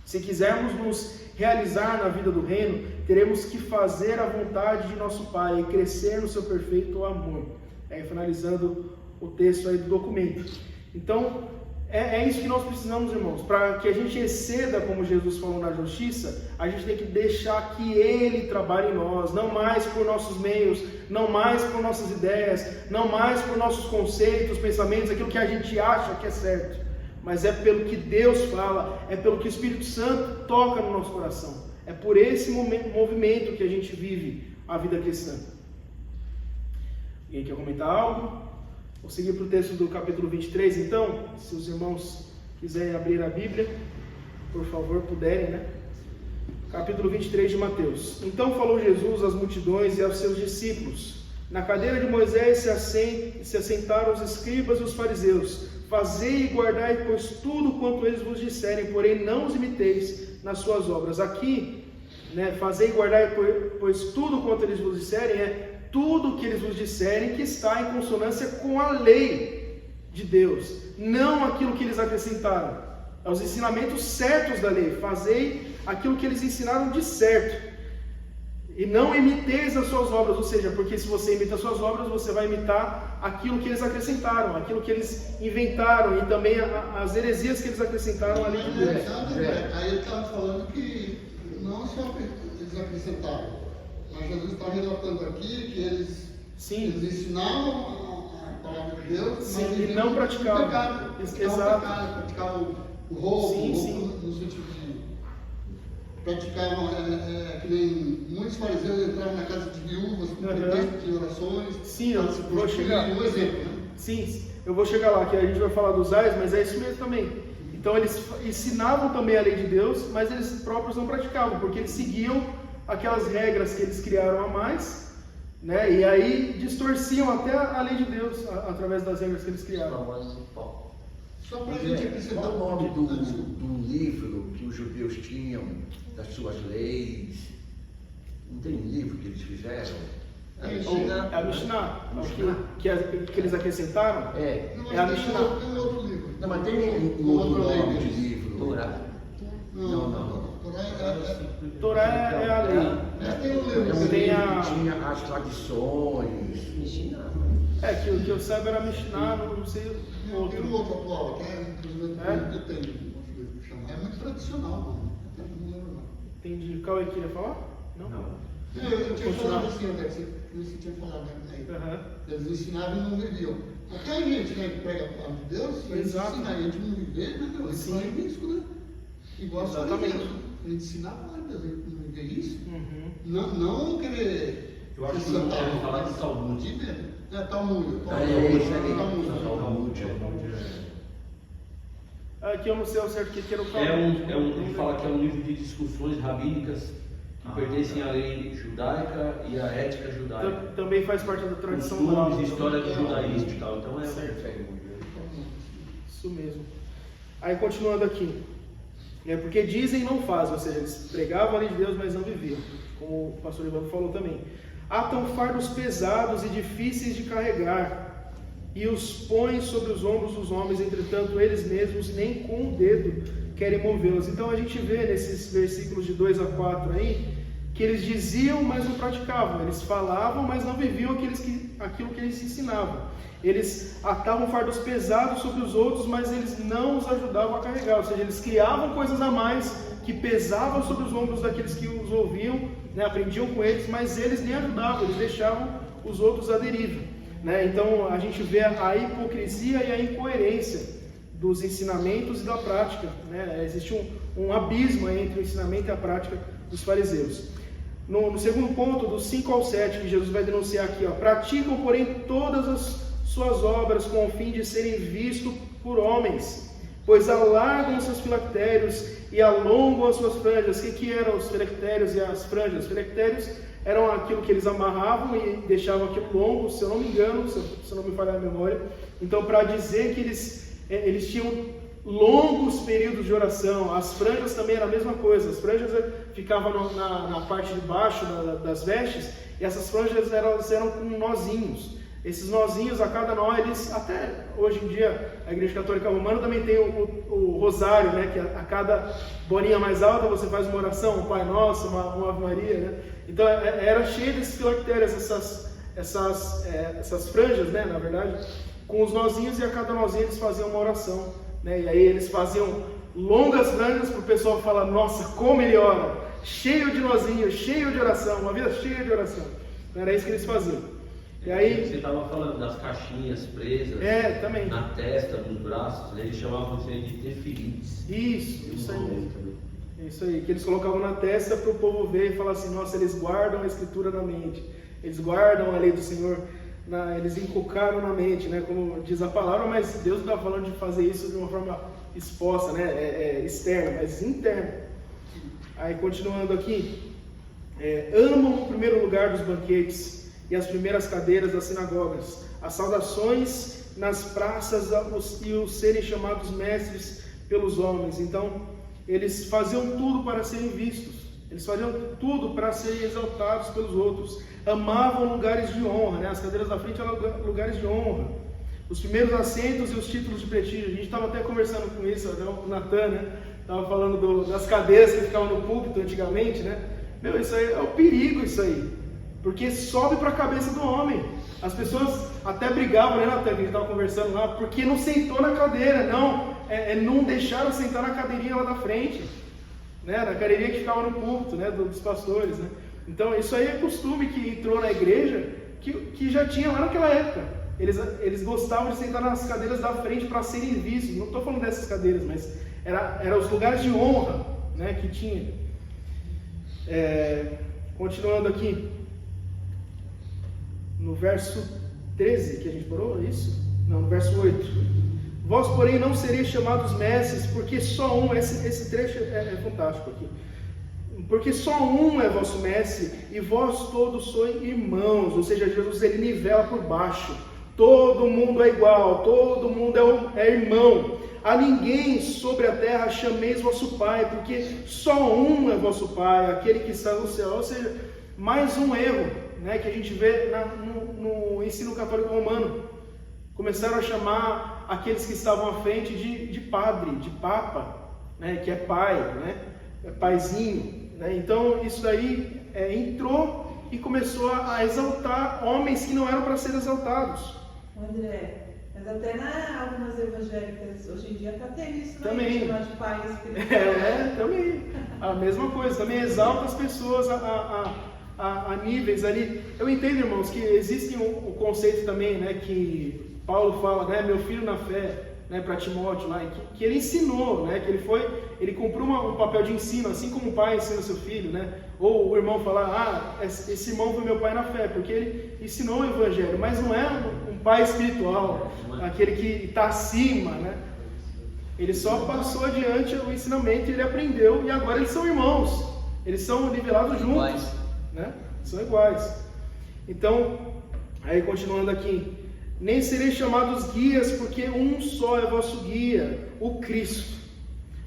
Se quisermos nos realizar na vida do reino, teremos que fazer a vontade de nosso Pai e crescer no seu perfeito amor. Finalizando o texto aí do documento. Então, é isso que nós precisamos, irmãos. Para que a gente exceda, como Jesus falou, na justiça, a gente tem que deixar que Ele trabalhe em nós, não mais por nossos meios, não mais por nossas ideias, não mais por nossos conceitos, pensamentos, aquilo que a gente acha que é certo, mas é pelo que Deus fala, é pelo que o Espírito Santo toca no nosso coração. É por esse movimento que a gente vive a vida cristã. Alguém quer comentar algo? Vou seguir para o texto do capítulo 23, então, se os irmãos quiserem abrir a Bíblia, por favor, puderem, né? Capítulo 23 de Mateus. Então falou Jesus às multidões e aos seus discípulos. Na cadeira de Moisés se assentaram os escribas e os fariseus. Fazei e guardai, pois, tudo quanto eles vos disserem, porém não os imiteis nas suas obras. Aqui, fazei e guardai, pois tudo quanto eles vos disserem tudo que eles vos disserem que está em consonância com a lei de Deus, não aquilo que eles acrescentaram, os ensinamentos certos da lei. Fazei aquilo que eles ensinaram de certo, e não imiteis as suas obras, ou seja, porque se você imita as suas obras, você vai imitar aquilo que eles acrescentaram, aquilo que eles inventaram, e também as heresias que eles acrescentaram à lei de Deus. Aí ele estava falando que não só eles acrescentaram, mas Jesus está relatando aqui que eles ensinavam a palavra de Deus, mas e não praticavam. Praticavam o roubo, no sentido de praticavam, que nem muitos fariseus entravam na casa de viúvas com pretexto de orações. Sim, eu vou chegar. Um exemplo, né? Sim, eu vou chegar lá, que a gente vai falar dos ais, mas é isso mesmo também. Então eles ensinavam também a lei de Deus, mas eles próprios não praticavam, porque eles seguiam aquelas regras que eles criaram a mais, e aí distorciam até a lei de Deus através das regras que eles criaram. Só para a gente acrescentar o nome do livro que os judeus tinham, das suas leis. Não tem um livro que eles fizeram? É a Mishnah, que eles acrescentaram. É a Mishnah. Tem outro livro. Não, mas tem um outro nome de livro. Torá. Não. Torá é a lei. Tem um livro. Tinha as tradições. Mishnah. Que o que eu saiba era a Mishnah, não sei o outro. Tem um outro atual, inclusive eu tenho um chamar. É muito tradicional, mano. Não lembro não. Entendi. Qual é que queria falar? Não. Eu tinha falado assim, André, você tinha falado aí. Eles ensinavam e não viviam. Até a gente, que prega a palavra de Deus, se ensinar a gente não viver, isso é risco, né? Igual exatamente. A gente ensinar a palavra de Deus, a gente não viver isso. Não querer. Eu acho que não deve falar de Talmud. Talmud. Aqui eu não sei ao certo o que era o Talmud. Ele fala que é um livro de discussões rabínicas que pertencem à lei judaica e à ética judaica. Também faz parte da tradição costumes e história do judaísmo e tal. Então isso mesmo. Aí continuando aqui. Porque dizem e não fazem, ou seja, eles pregavam a lei de Deus, mas não viviam. Como o pastor Ivan falou também. Atam fardos pesados e difíceis de carregar, e os põem sobre os ombros dos homens, entretanto eles mesmos nem com o dedo querem movê-los. Então a gente vê nesses versículos de 2 a 4 aí, que eles diziam, mas não praticavam. Eles falavam, mas não viviam aquilo que eles ensinavam. Eles atavam fardos pesados sobre os outros, mas eles não os ajudavam a carregar. Ou seja, eles criavam coisas a mais que pesavam sobre os ombros daqueles que os ouviam, aprendiam com eles, mas eles nem ajudavam, eles deixavam os outros à deriva. Então a gente vê a hipocrisia e a incoerência dos ensinamentos e da prática. Existe um abismo entre o ensinamento e a prática dos fariseus. No segundo ponto, dos 5 ao 7, que Jesus vai denunciar aqui, praticam, porém, todas as suas obras com o fim de serem vistos por homens. pois alargam os seus filactérios e alongam as suas franjas. O que eram os filactérios e as franjas? Os filactérios eram aquilo que eles amarravam e deixavam aquilo longo, se eu não me engano, se não me falhar a memória. Então, para dizer que eles tinham longos períodos de oração. As franjas também era a mesma coisa. As franjas ficavam na parte de baixo das vestes, e essas franjas eram com nozinhos. Esses nozinhos, a cada nó, eles, até hoje em dia, a Igreja Católica Romana também tem o rosário, né? Que a cada bolinha mais alta você faz uma oração, um Pai Nosso, uma Ave Maria, né? Então era cheio desses filactérios, essas franjas, né? Na verdade, com os nozinhos, e a cada nozinho eles faziam uma oração, né? E aí eles faziam longas franjas para o pessoal falar: nossa, como ele ora, cheio de nozinhos, cheio de oração, uma vida cheia de oração. Era isso que eles faziam. E aí, você estava falando das caixinhas presas também. na testa, nos braços, eles chamavam isso aí de tefilites. Isso aí. Isso aí, que eles colocavam na testa para o povo ver e falar assim: nossa, eles guardam a Escritura na mente, eles guardam a lei do Senhor, eles inculcaram na mente, né? Como diz a palavra, mas Deus não está falando de fazer isso de uma forma exposta, né? Externa, mas interna. Aí, continuando aqui, amam o primeiro lugar dos banquetes e as primeiras cadeiras das sinagogas, as saudações nas praças e os serem chamados mestres pelos homens. Então, eles faziam tudo para serem vistos, eles faziam tudo para serem exaltados pelos outros, amavam lugares de honra, né? As cadeiras da frente eram lugares de honra, os primeiros assentos e os títulos de prestígio. A gente estava até conversando com isso, até o Natan, né? Estava falando das cadeiras que ficavam no púlpito antigamente, né? Meu, isso aí é o perigo, isso aí. Porque sobe para a cabeça do homem. As pessoas até brigavam, né, Natan, que a gente estava conversando lá, porque não sentou na cadeira, não deixaram sentar na cadeirinha lá da frente, né, na cadeirinha que ficava no púlpito, né, dos pastores, né. Então isso aí é costume que entrou na igreja, que já tinha lá naquela época. Eles gostavam de sentar nas cadeiras da frente para serem vistos. Não estou falando dessas cadeiras, mas eram os lugares de honra, né, que tinha. Continuando aqui, no verso 13 que a gente parou, é isso? Não, no verso 8. Vós, porém, não sereis chamados mestres, porque só um, esse trecho é fantástico aqui. Porque só um é vosso mestre, e vós todos sois irmãos. Ou seja, Jesus, ele nivela por baixo. Todo mundo é igual, todo mundo é irmão. A ninguém sobre a terra chameis vosso Pai, porque só um é vosso Pai, aquele que está no céu. Ou seja, mais um erro, né, que a gente vê no ensino católico romano. Começaram a chamar aqueles que estavam à frente de padre, de papa, né, que é pai, né, é paizinho, né? Então isso daí entrou e começou a exaltar homens que não eram para ser exaltados. André, mas até algumas evangélicas hoje em dia está tendo isso, né? Também. Chamar de pai espiritual. Também. A mesma coisa, também exalta as pessoas a níveis ali. Eu entendo, irmãos, que existe o conceito também, né, que Paulo fala, né, meu filho na fé, né, para Timóteo lá, que ele ensinou, né, que ele cumpriu um papel de ensino, assim como o pai ensina seu filho, né, ou o irmão falar, esse irmão foi meu pai na fé, porque ele ensinou o evangelho, mas não é um pai espiritual, aquele que está acima, né, ele só passou adiante o ensinamento, ele aprendeu, e agora eles são irmãos, eles são nivelados juntos, né, são iguais. Então, aí continuando aqui, nem sereis chamados guias, porque um só é vosso guia, o Cristo.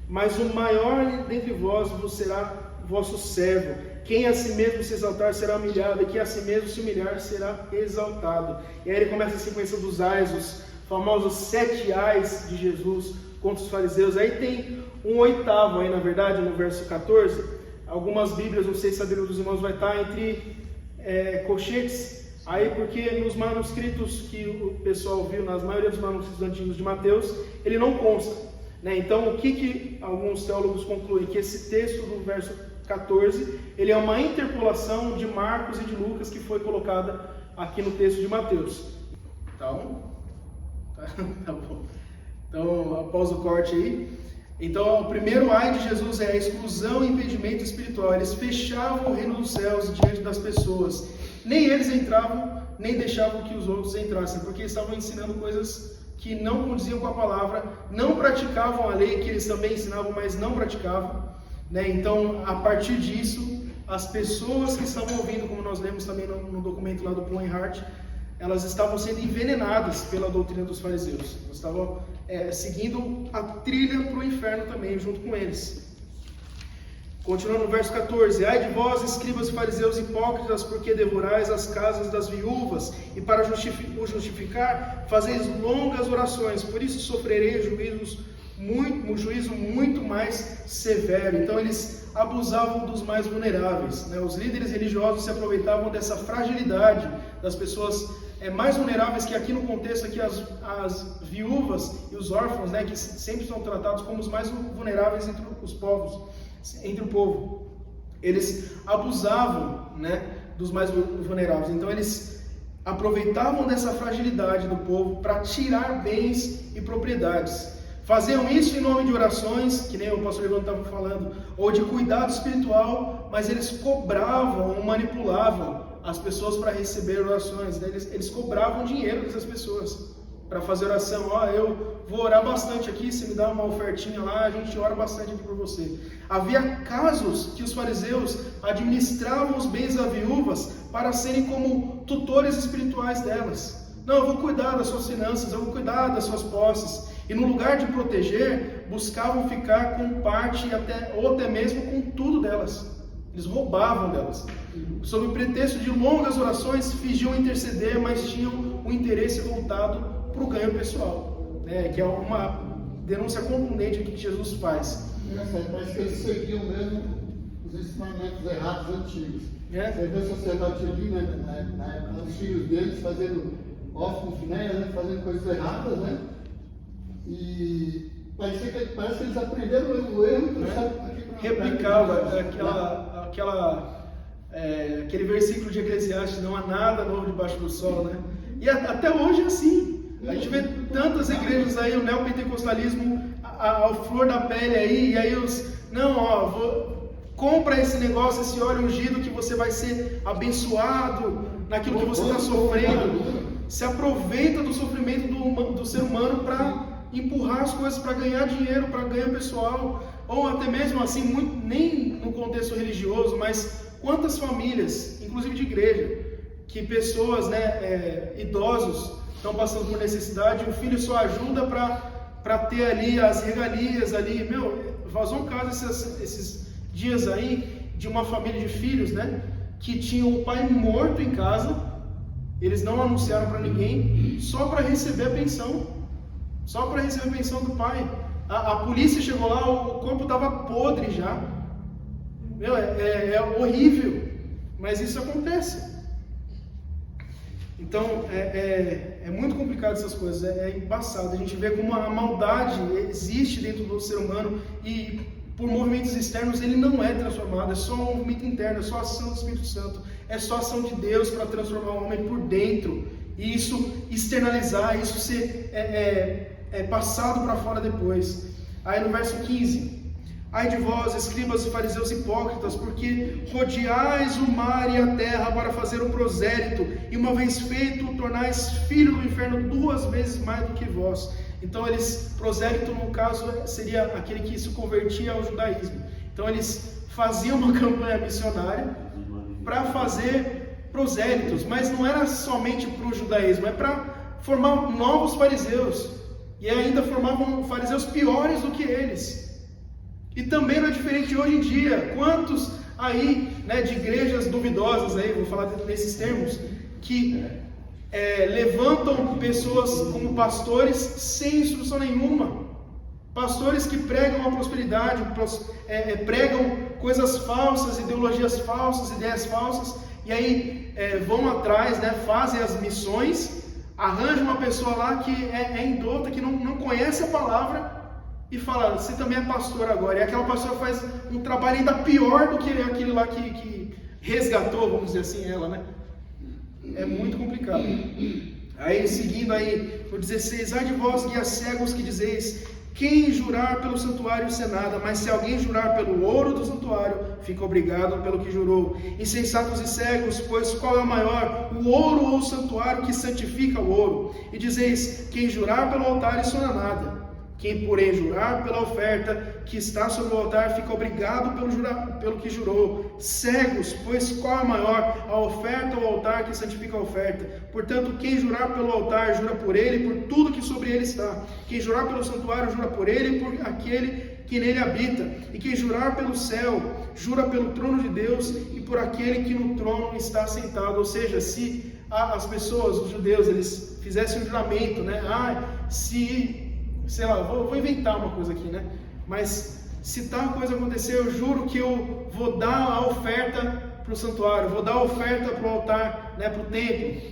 Mas o maior dentre vós será vosso servo. Quem a si mesmo se exaltar será humilhado, e quem a si mesmo se humilhar será exaltado. E aí ele começa a sequência dos ais, os famosos 7 ais de Jesus contra os fariseus. Aí tem um 8º aí, na verdade, no verso 14. Algumas bíblias, não sei se a Bíblia dos irmãos vai estar entre colchetes. Aí, porque nos manuscritos que o pessoal viu, nas maioria dos manuscritos antigos de Mateus, ele não consta, né? Então, o que alguns teólogos concluem? Que esse texto do verso 14, ele é uma interpolação de Marcos e de Lucas que foi colocada aqui no texto de Mateus. Então, tá bom. Então, após o corte aí. Então, o primeiro ai de Jesus é a exclusão e impedimento espiritual. Eles fechavam o reino dos céus diante das pessoas. Nem eles entravam, nem deixavam que os outros entrassem, porque estavam ensinando coisas que não condiziam com a palavra, não praticavam a lei que eles também ensinavam, mas não praticavam, né? Então, a partir disso, as pessoas que estavam ouvindo, como nós lemos também no documento lá do Poenhart, elas estavam sendo envenenadas pela doutrina dos fariseus. Elas estavam seguindo a trilha para o inferno também, junto com eles. Continuando no verso 14: ai de vós, escribas e fariseus hipócritas, porque devorais as casas das viúvas, e para o justificar, fazeis longas orações, por isso sofrereis juízo muito mais severo. Então eles abusavam dos mais vulneráveis, né? Os líderes religiosos se aproveitavam dessa fragilidade das pessoas mais vulneráveis, que aqui no contexto aqui as viúvas e os órfãos, né, que sempre são tratados como os mais vulneráveis entre os povos, entre o povo. Eles abusavam, né, dos mais vulneráveis. Então eles aproveitavam dessa fragilidade do povo para tirar bens e propriedades. Faziam isso em nome de orações, que nem o pastor Ivan estava falando, ou de cuidado espiritual, mas eles cobravam ou manipulavam as pessoas para receber orações, né? Eles cobravam dinheiro dessas pessoas para fazer oração. Eu vou orar bastante aqui, se me dá uma ofertinha lá, a gente ora bastante aqui por você. Havia casos que os fariseus administravam os bens das viúvas para serem como tutores espirituais delas. Não, eu vou cuidar das suas finanças, eu vou cuidar das suas posses. E no lugar de proteger, buscavam ficar com parte ou até mesmo com tudo delas. Eles roubavam delas. Sob o pretexto de longas orações, fingiam interceder, mas tinham o interesse voltado para o ganho pessoal, né? Que é uma denúncia contundente que Jesus faz. Parece que eles seguiam mesmo os ensinamentos errados antigos. Você vê o sacerdote ali, né, na época, os filhos deles fazendo órfãos, né, fazendo coisas erradas, né? E parece que eles aprenderam o erro e replicava aquele versículo de Eclesiastes: não há nada novo debaixo do sol, né? E até hoje é assim. A gente vê tantas igrejas aí, o neopentecostalismo a flor da pele aí, e aí compra esse negócio, esse óleo ungido, que você vai ser abençoado naquilo que você está sofrendo. Se aproveita do sofrimento do ser humano para empurrar as coisas, para ganhar dinheiro, para ganhar pessoal, ou até mesmo assim, nem no contexto religioso, mas quantas famílias, inclusive de igreja, que pessoas, né, idosos, estão passando por necessidade, o filho só ajuda para ter ali as regalias ali. Vazou um caso esses dias aí, de uma família de filhos, né, que tinham o pai morto em casa, eles não anunciaram para ninguém, só para receber a pensão. Só para receber a pensão do pai. A polícia chegou lá, o corpo estava podre já. É horrível, mas isso acontece. Então, é muito complicado essas coisas, é embaçado. A gente vê como a maldade existe dentro do ser humano, e por movimentos externos ele não é transformado, é só um movimento interno, é só a ação do Espírito Santo, é só a ação de Deus para transformar o homem por dentro, e isso externalizar, isso ser passado para fora depois. Aí no verso 15: ai de vós, escribas e fariseus hipócritas, porque rodeais o mar e a terra para fazer um prosélito, e uma vez feito, tornais filho do inferno 2 vezes mais do que vós. Então prosélito no caso seria aquele que se convertia ao judaísmo. Então eles faziam uma campanha missionária para fazer prosélitos, mas não era somente para o judaísmo, é para formar novos fariseus, e ainda formavam fariseus piores do que eles. E também não é diferente de hoje em dia. Quantos aí, né, de igrejas duvidosas aí, vou falar nesses termos, que levantam pessoas como pastores sem instrução nenhuma, pastores que pregam a prosperidade, pregam coisas falsas, ideologias falsas, ideias falsas, e aí vão atrás, né, fazem as missões, arranjam uma pessoa lá que é indouta, que não conhece a palavra, e fala: você também é pastor agora. E aquela pessoa faz um trabalho ainda pior do que aquele lá que resgatou, vamos dizer assim, ela, né? É muito complicado. Aí seguindo aí no 16: ai de vós, guias cegos, que dizeis: Quem jurar pelo santuário sem nada, mas se alguém jurar pelo ouro do santuário, fica obrigado pelo que jurou. Insensatos e cegos, pois qual é o maior, o ouro ou o santuário que santifica o ouro? E dizeis, quem jurar pelo altar, isso não é nada. Quem, porém, jurar pela oferta que está sobre o altar, fica obrigado pelo que jurou. Cegos, pois qual é maior, a oferta ou o altar que santifica a oferta? Portanto, quem jurar pelo altar, jura por ele e por tudo que sobre ele está. Quem jurar pelo santuário, jura por ele e por aquele que nele habita. E quem jurar pelo céu, jura pelo trono de Deus e por aquele que no trono está sentado. Ou seja, se as pessoas, os judeus, eles fizessem um juramento, né? Sei lá, vou inventar uma coisa aqui, né? Mas se tal coisa acontecer, eu juro que eu vou dar a oferta para o santuário, vou dar a oferta para o altar, né, para o templo.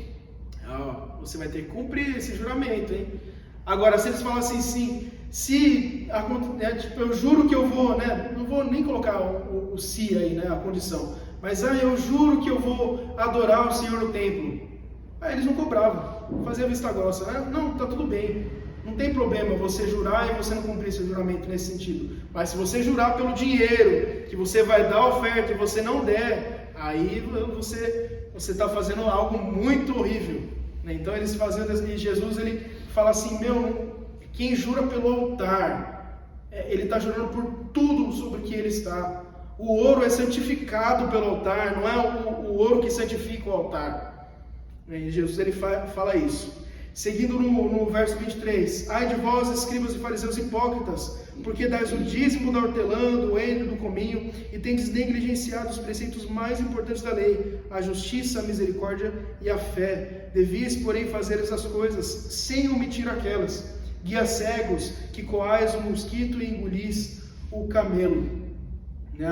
Você vai ter que cumprir esse juramento, hein? Agora, se eles falassem assim, eu juro que eu vou, né? Não vou nem colocar o se aí, né? A condição. Mas eu juro que eu vou adorar o Senhor no templo. Aí eles não cobravam, fazia vista grossa, né? Não, tá tudo bem. Não tem problema você jurar e você não cumprir seu juramento nesse sentido. Mas se você jurar pelo dinheiro, que você vai dar a oferta e você não der, aí você está fazendo algo muito horrível. Né? Então eles faziam, e Jesus ele fala assim, quem jura pelo altar, ele está jurando por tudo sobre o que ele está. O ouro é santificado pelo altar, não é o ouro que santifica o altar. E Jesus ele fala isso. Seguindo no verso 23, ai de vós, escribas e fariseus hipócritas, porque dais o dízimo da hortelã, do heno, do cominho, e tendes negligenciado os preceitos mais importantes da lei, a justiça, a misericórdia e a fé. Devias, porém, fazer essas coisas, sem omitir aquelas. Guias cegos, que coais o mosquito e engolis o camelo.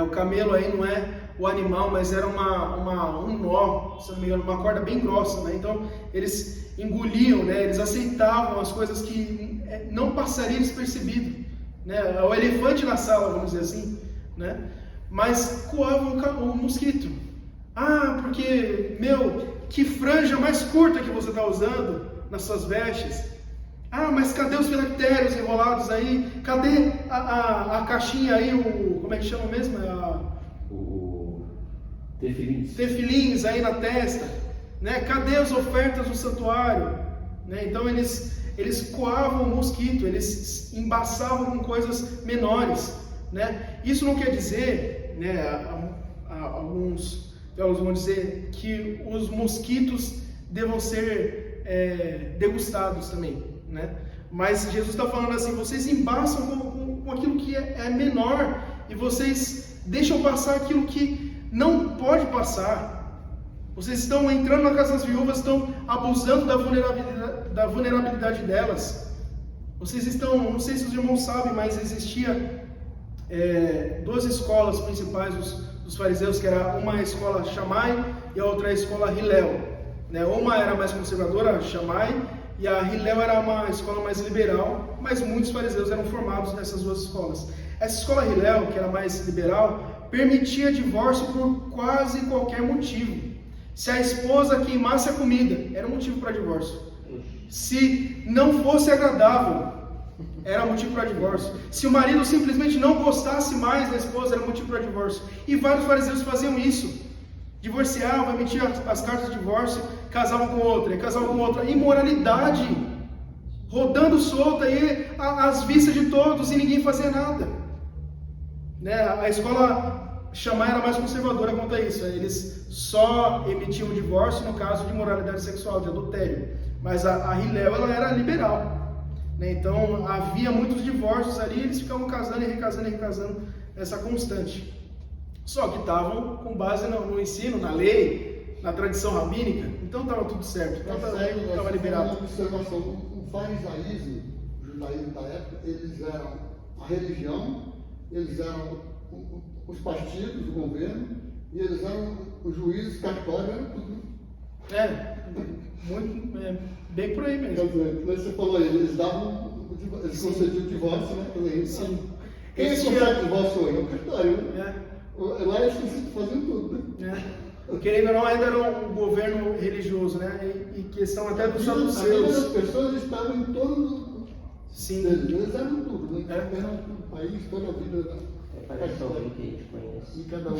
O camelo aí não é o animal, mas era um nó, se não me engano, uma corda bem grossa, né? Então, eles engoliam, né? Eles aceitavam as coisas que não passariam despercebido, né? O elefante na sala, vamos dizer assim, né? Mas coavam o mosquito. Porque, que franja mais curta que você está usando nas suas vestes. Mas cadê os filactérios enrolados aí? Cadê a caixinha aí, como é que chama mesmo? O tefilins. Tefilins aí na testa. Né? Cadê as ofertas do santuário? Né? Então eles coavam o mosquito, eles embaçavam com coisas menores. Né? Isso não quer dizer, né, alguns teólogos vão dizer que os mosquitos devam ser degustados também. Né? Mas Jesus está falando assim, vocês embaçam com aquilo que é menor e vocês deixam passar aquilo que não pode passar. Vocês estão entrando na casa das viúvas, estão abusando da vulnerabilidade delas. Vocês estão, não sei se os irmãos sabem, mas existia 2 escolas principais dos fariseus, que era uma a escola Shammai e a outra a escola Hillel. Né? Uma era mais conservadora, a Shammai, e a Hillel era uma escola mais liberal, mas muitos fariseus eram formados nessas 2 escolas. Essa escola Hillel, que era mais liberal, permitia divórcio por quase qualquer motivo. Se a esposa queimasse a comida, era um motivo para divórcio. Se não fosse agradável, era motivo para divórcio. Se o marido simplesmente não gostasse mais da esposa, era motivo para divórcio. E vários fariseus faziam isso. Divorciavam, emitiam as cartas de divórcio, casavam com outra. Imoralidade rodando solta aí às vistas de todos e ninguém fazia nada. Né? A escola Shammai era mais conservadora quanto a isso. Eles só emitiam o divórcio no caso de imoralidade sexual, de adultério. Mas a Hillel ela era liberal. Né? Então havia muitos divórcios ali, eles ficavam casando e recasando essa constante. Só que estavam com base no ensino, na lei, na tradição rabínica. Então estava tudo certo. Então estava liberado. Uma observação, o farisaísmo, o judaísmo da época, eles eram a religião, eles eram os partidos, o governo, e eles eram os juízes cartórios, eram tudo. Bem por aí mesmo. Quer dizer, como você falou aí, eles concediam o divórcio, né? Sim. Quem concede o divórcio hoje? É o cartório, né? Lá eles faziam tudo, né? Querendo ou não, ainda era um governo religioso, né? E questão até dos saduceus. As pessoas estavam em torno Sim. Eles eram tudo, né? Eram o país, toda a vida Parece alguém que a gente conhece. de cada um.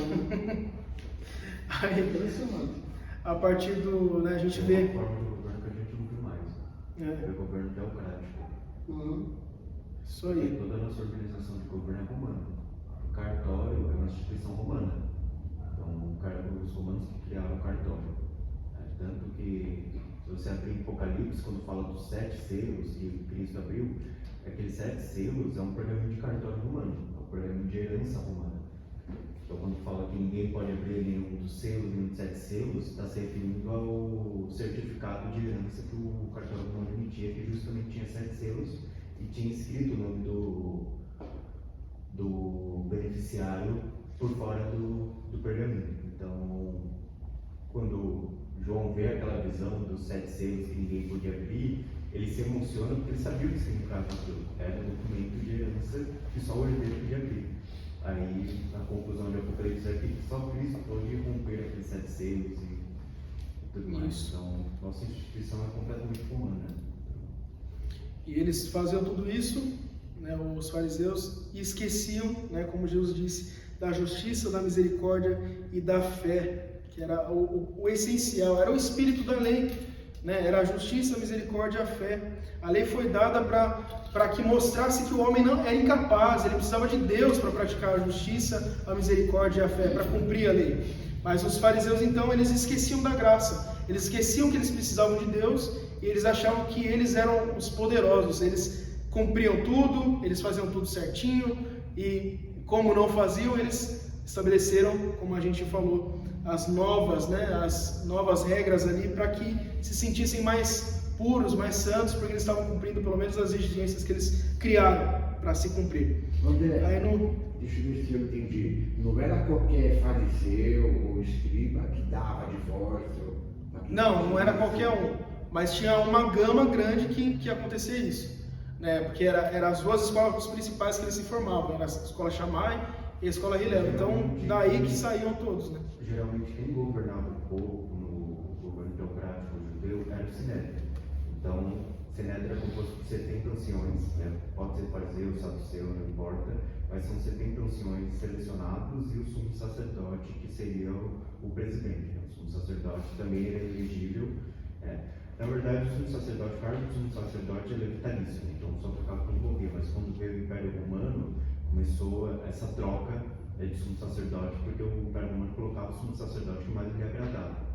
Aí, Impressionante. a partir do, né, a gente É vê, uma forma de governo que a gente não viu mais. É o governo teocrático. isso E aí, toda a nossa organização de governo é romana. O cartório é uma instituição romana. Então, os romanos que criaram o cartório. Tanto que, se você abrir Apocalipse, quando fala dos 7 selos que Cristo abriu, aqueles 7 selos é um pergaminho de cartório romano, é um pergaminho de herança romana. Então, quando fala que ninguém pode abrir nenhum dos selos, nenhum dos 7 selos, está se referindo ao certificado de herança que o cartório romano emitia, que justamente tinha 7 selos e tinha escrito o nome do beneficiário por fora do pergaminho. Então, quando João vê aquela visão dos 7 selos que ninguém podia abrir, ele se emociona porque ele sabia o que significava aquilo. Era um documento de herança que só o herdeiro podia abrir. Aí, a conclusão de Apocalipse é que só Cristo pode romper aqueles 7 selos e tudo mais. Isso. Então, nossa instituição é completamente romana. e eles faziam tudo isso, né, os fariseus, e esqueciam, né, como Jesus disse, da justiça, da misericórdia e da fé, que era o essencial, era o espírito da lei, né, era a justiça, a misericórdia e a fé. A lei foi dada para que mostrasse que o homem não era incapaz, ele precisava de Deus para praticar a justiça, a misericórdia e a fé, para cumprir a lei. Mas os fariseus, então, eles esqueciam da graça, eles esqueciam que eles precisavam de Deus e eles achavam que eles eram os poderosos, eles cumpriam tudo, eles faziam tudo certinho e, como não faziam, eles estabeleceram, como a gente falou, as novas regras ali para que se sentissem mais puros, mais santos, porque eles estavam cumprindo pelo menos as exigências que eles criaram para se cumprir. André, Aí não... deixa eu ver se eu entendi. Não era qualquer fariseu ou escriba que dava divórcio? Não era qualquer um, mas tinha uma gama grande que acontecia isso, né? Porque eram as duas escolas principais que eles se formavam, era a escola Shammai e a escola Hillel, então daí que saíam todos, né? Geralmente quem governava o povo no governo teocrático judeu era o Sinédrio. Então, o Sinédrio era composto por 70 anciões, né? Pode ser fariseu, saduceu, não importa, mas são 70 anciões selecionados e o sumo sacerdote, que seria o presidente. Né? O sumo sacerdote também era elegível. Na verdade, o cargo do sumo sacerdote é vitalício, então só trocava quando morria, mas quando veio o Império Romano, começou essa troca de sumo sacerdote, porque o Império Romano colocava o sumo sacerdote que mais lhe agradava.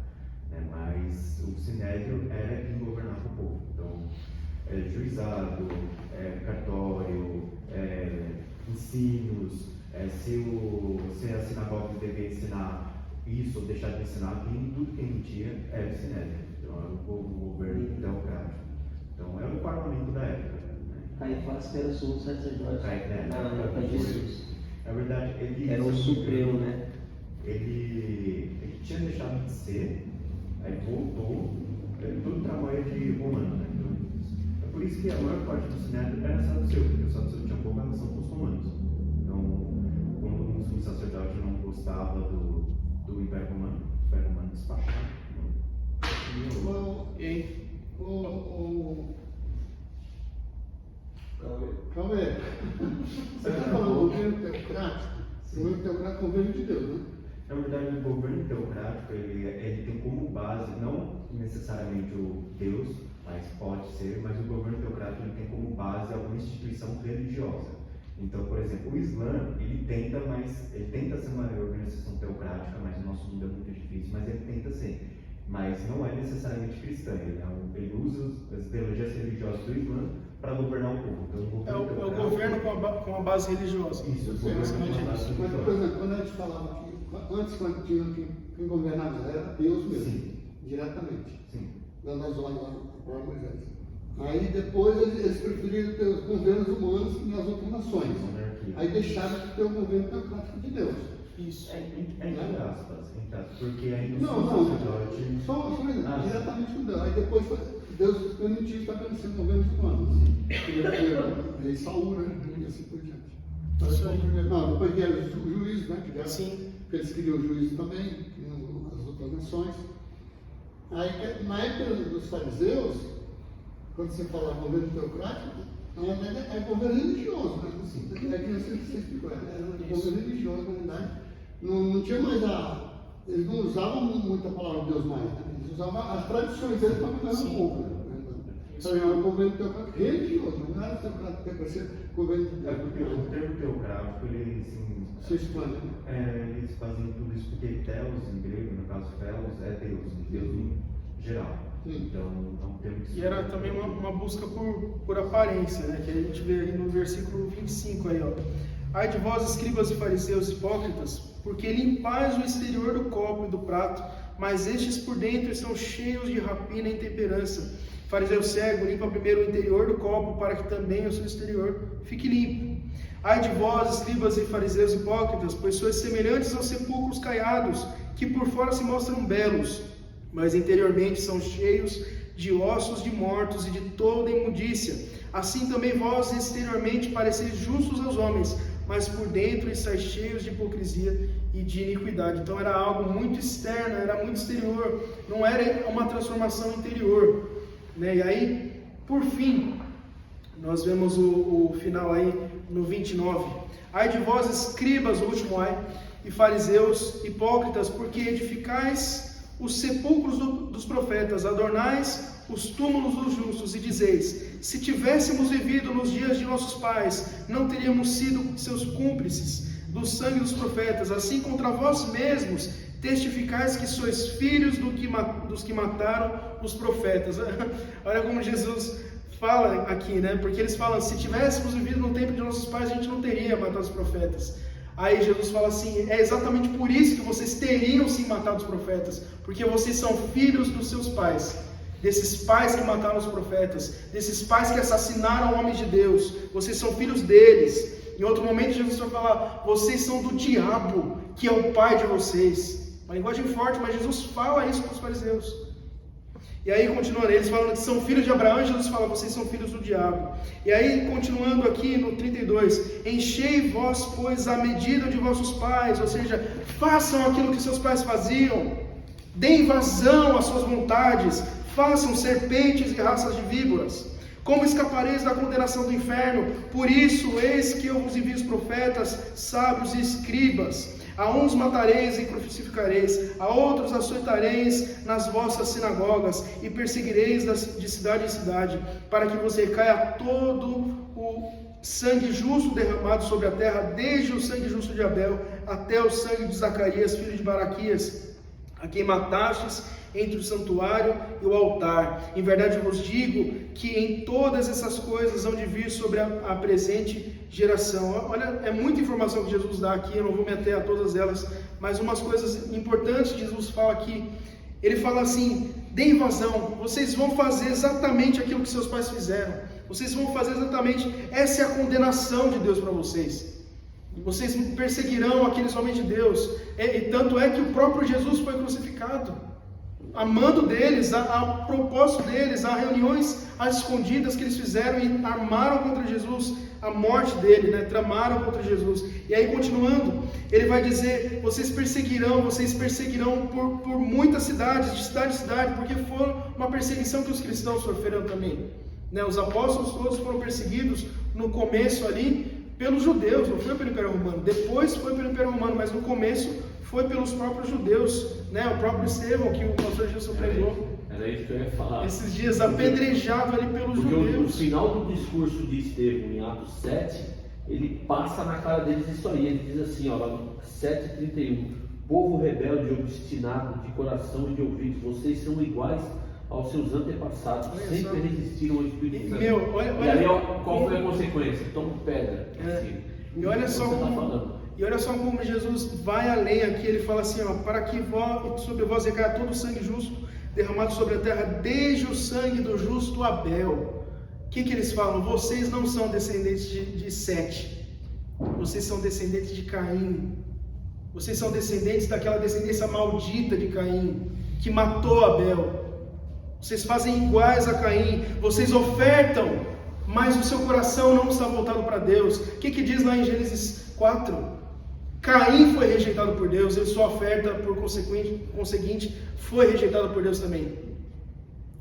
Mas o Sinédrio era quem governava o povo. Então, juizado, cartório, ensinos, se a sinagoga devia ensinar isso ou deixar de ensinar, tudo que emitia era o Sinédrio. Então, era o governo teocrático. Então, era o parlamento da época. Caifás que era o sumo sacerdote na época de Jesus. Na verdade, ele era o supremo, né? Ele tinha deixado de ser, aí voltou, todo o trabalho de romano, né? Então, é por isso que a maior parte do Sinédrio era saduceu, porque o saduceu tinha pouca relação com os romanos. Então, quando o sumo sacerdote não gostava do Império Romano, o Império Romano despachava. Calma aí. Você está falando do governo teocrático? O governo teocrático é o governo de Deus, né? Na verdade, o governo teocrático ele tem como base, não necessariamente o Deus, mas pode ser, mas o governo teocrático ele tem como base alguma instituição religiosa. Então, por exemplo, o Islã, ele tenta ser uma organização teocrática, mas o nosso mundo é muito difícil, mas ele tenta ser. Mas não é necessariamente cristã, ele usa as ideologias religiosas do Islã para governar o povo. Então, o governo com a base religiosa. Isso, mas, por exemplo, quando a gente falava que antes, quando tinha quem governava, era Deus mesmo, sim, diretamente, sim, dando as ordens para Moisés. Aí depois eles preferiram ter os governos humanos nas outras nações. Aí deixaram de ter o governo teocrático de Deus. Isso. Entre aspas, porque aí Não, sacerdote... só diretamente com Deus. Aí depois Deus permitiu estabelecer governos humanos. Rei Saul, né? E assim por diante. Não, depois vieram os juízes, né? Que eles queriam juízo também, as outras nações. Aí, na época dos fariseus, quando você fala governo teocrático, É governo religioso, né? Assim, é que você explicou, é governo religioso, na verdade. Não tinha mais eles não usavam muito a palavra de Deus mais, né? Eles usavam as tradições deles para cuidar do povo, né? Então, é um governo teocrático religioso, não era teocrático, para ser governo de Deus. É porque o termo teocrático, ele assim, se expande, né? eles fazem tudo isso porque Theos em grego, no caso Theos, é Deus, Deus em geral. Então, é um termo que E era também uma busca por aparência, né? Que a gente vê aí no versículo 25 aí, ó. Ai de vós, escribas e fariseus hipócritas, porque limpais o exterior do copo e do prato, mas estes por dentro estão cheios de rapina e intemperança. Fariseu cego, limpa primeiro o interior do copo, para que também o seu exterior fique limpo. Ai de vós, escribas e fariseus hipócritas, pois sois semelhantes aos sepulcros caiados, que por fora se mostram belos, mas interiormente são cheios de ossos de mortos e de toda imundícia. Assim também vós exteriormente pareceis justos aos homens, mas por dentro estáis cheios de hipocrisia e de iniquidade. Então era algo muito externo, era muito exterior, não era uma transformação interior, né? E aí, por fim, nós vemos o final aí no 29. Ai de vós, escribas, o último ai, e fariseus hipócritas, porque edificais os sepulcros dos profetas, adornais os túmulos dos justos, e dizeis: se tivéssemos vivido nos dias de nossos pais, não teríamos sido seus cúmplices do sangue dos profetas. Assim contra vós mesmos testificais que sois filhos dos que mataram os profetas. Olha como Jesus fala aqui, né? Porque eles falam: se tivéssemos vivido no tempo de nossos pais, a gente não teria matado os profetas. Aí Jesus fala assim: é exatamente por isso que vocês teriam sim matado os profetas, porque vocês são filhos dos seus pais, desses pais que mataram os profetas, desses pais que assassinaram homens de Deus. Vocês são filhos deles. Em outro momento Jesus vai falar: vocês são do diabo, que é o pai de vocês. Uma linguagem forte, mas Jesus fala isso para os fariseus. E aí, continuando, eles falam que são filhos de Abraão, e Jesus fala: vocês são filhos do diabo. E aí, continuando aqui no 32, enchei vós, pois, a medida de vossos pais, ou seja, façam aquilo que seus pais faziam, deem vazão às suas vontades, façam serpentes e raças de víboras. Como escapareis da condenação do inferno? Por isso, eis que eu vos envio os profetas, sábios e escribas. A uns matareis e crucificareis, a outros açoitareis nas vossas sinagogas, e perseguireis de cidade em cidade, para que vos recaia todo o sangue justo derramado sobre a terra, desde o sangue justo de Abel, até o sangue de Zacarias, filho de Baraquias, a quem matastes entre o santuário e o altar. Em verdade vos digo que em todas essas coisas hão de vir sobre a presente geração. Olha, é muita informação que Jesus dá aqui, eu não vou me ater a todas elas, mas umas coisas importantes que Jesus fala aqui. Ele fala assim: deem vazão, vocês vão fazer exatamente aquilo que seus pais fizeram, vocês vão fazer exatamente, essa é a condenação de Deus para vocês. Vocês perseguirão aqueles homens de Deus, e tanto é que o próprio Jesus foi crucificado. A mando deles, a propósito deles, a reuniões às escondidas que eles fizeram e armaram contra Jesus a morte dele, né? Tramaram contra Jesus. E aí, continuando, ele vai dizer: vocês perseguirão por muitas cidades, de cidade em cidade, porque foi uma perseguição que os cristãos sofreram também, né? Os apóstolos todos foram perseguidos no começo ali pelos judeus, não foi pelo Império Romano. Depois foi pelo Império Romano, mas no começo foi pelos próprios judeus, né? O próprio Estevão, que o pastor Jesus pregou. Era isso que eu ia falar. Esses dias apedrejado ali pelos porque judeus. No final do discurso de Estevão, em Atos 7, ele passa na cara deles isso aí. Ele diz assim, ó, lá no 7,31: povo rebelde e obstinado de coração e de ouvidos, vocês são iguais aos seus antepassados, sempre resistiram ao Espírito Santo. E aí, ó, qual foi a consequência? Toma pedra. Assim, e olha só como... falando. E olha só como Jesus vai além aqui, ele fala assim, ó: para que sobre vós recaia todo o sangue justo derramado sobre a terra, desde o sangue do justo Abel. O que eles falam? Vocês não são descendentes de Sete, vocês são descendentes de Caim, vocês são descendentes daquela descendência maldita de Caim, que matou Abel. Vocês fazem iguais a Caim, vocês ofertam, mas o seu coração não está voltado para Deus. O que diz lá em Gênesis 4? Caim foi rejeitado por Deus, e sua oferta, por conseguinte, foi rejeitada por Deus também.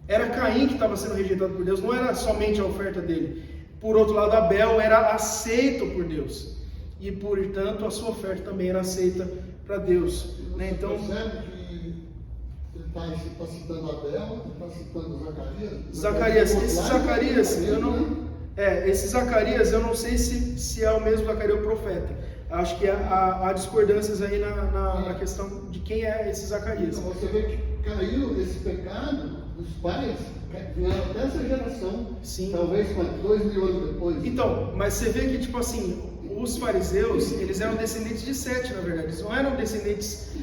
Era Caim que estava sendo rejeitado por Deus, não era somente a oferta dele. Por outro lado, Abel era aceito por Deus. E, portanto, a sua oferta também era aceita para Deus. Né? Então, percebe que ele está citando Abel, ele está citando Zacarias. Esse Zacarias, eu não sei se é o mesmo Zacarias o profeta. Acho que há discordâncias aí na questão de quem é esse Zacarias. Então você vê que caiu esse pecado dos pais, vieram até essa geração, sim, talvez 2.000 anos depois. Então, mas você vê que, tipo assim, os fariseus, eles eram descendentes de Sete, na verdade. Eles não eram descendentes,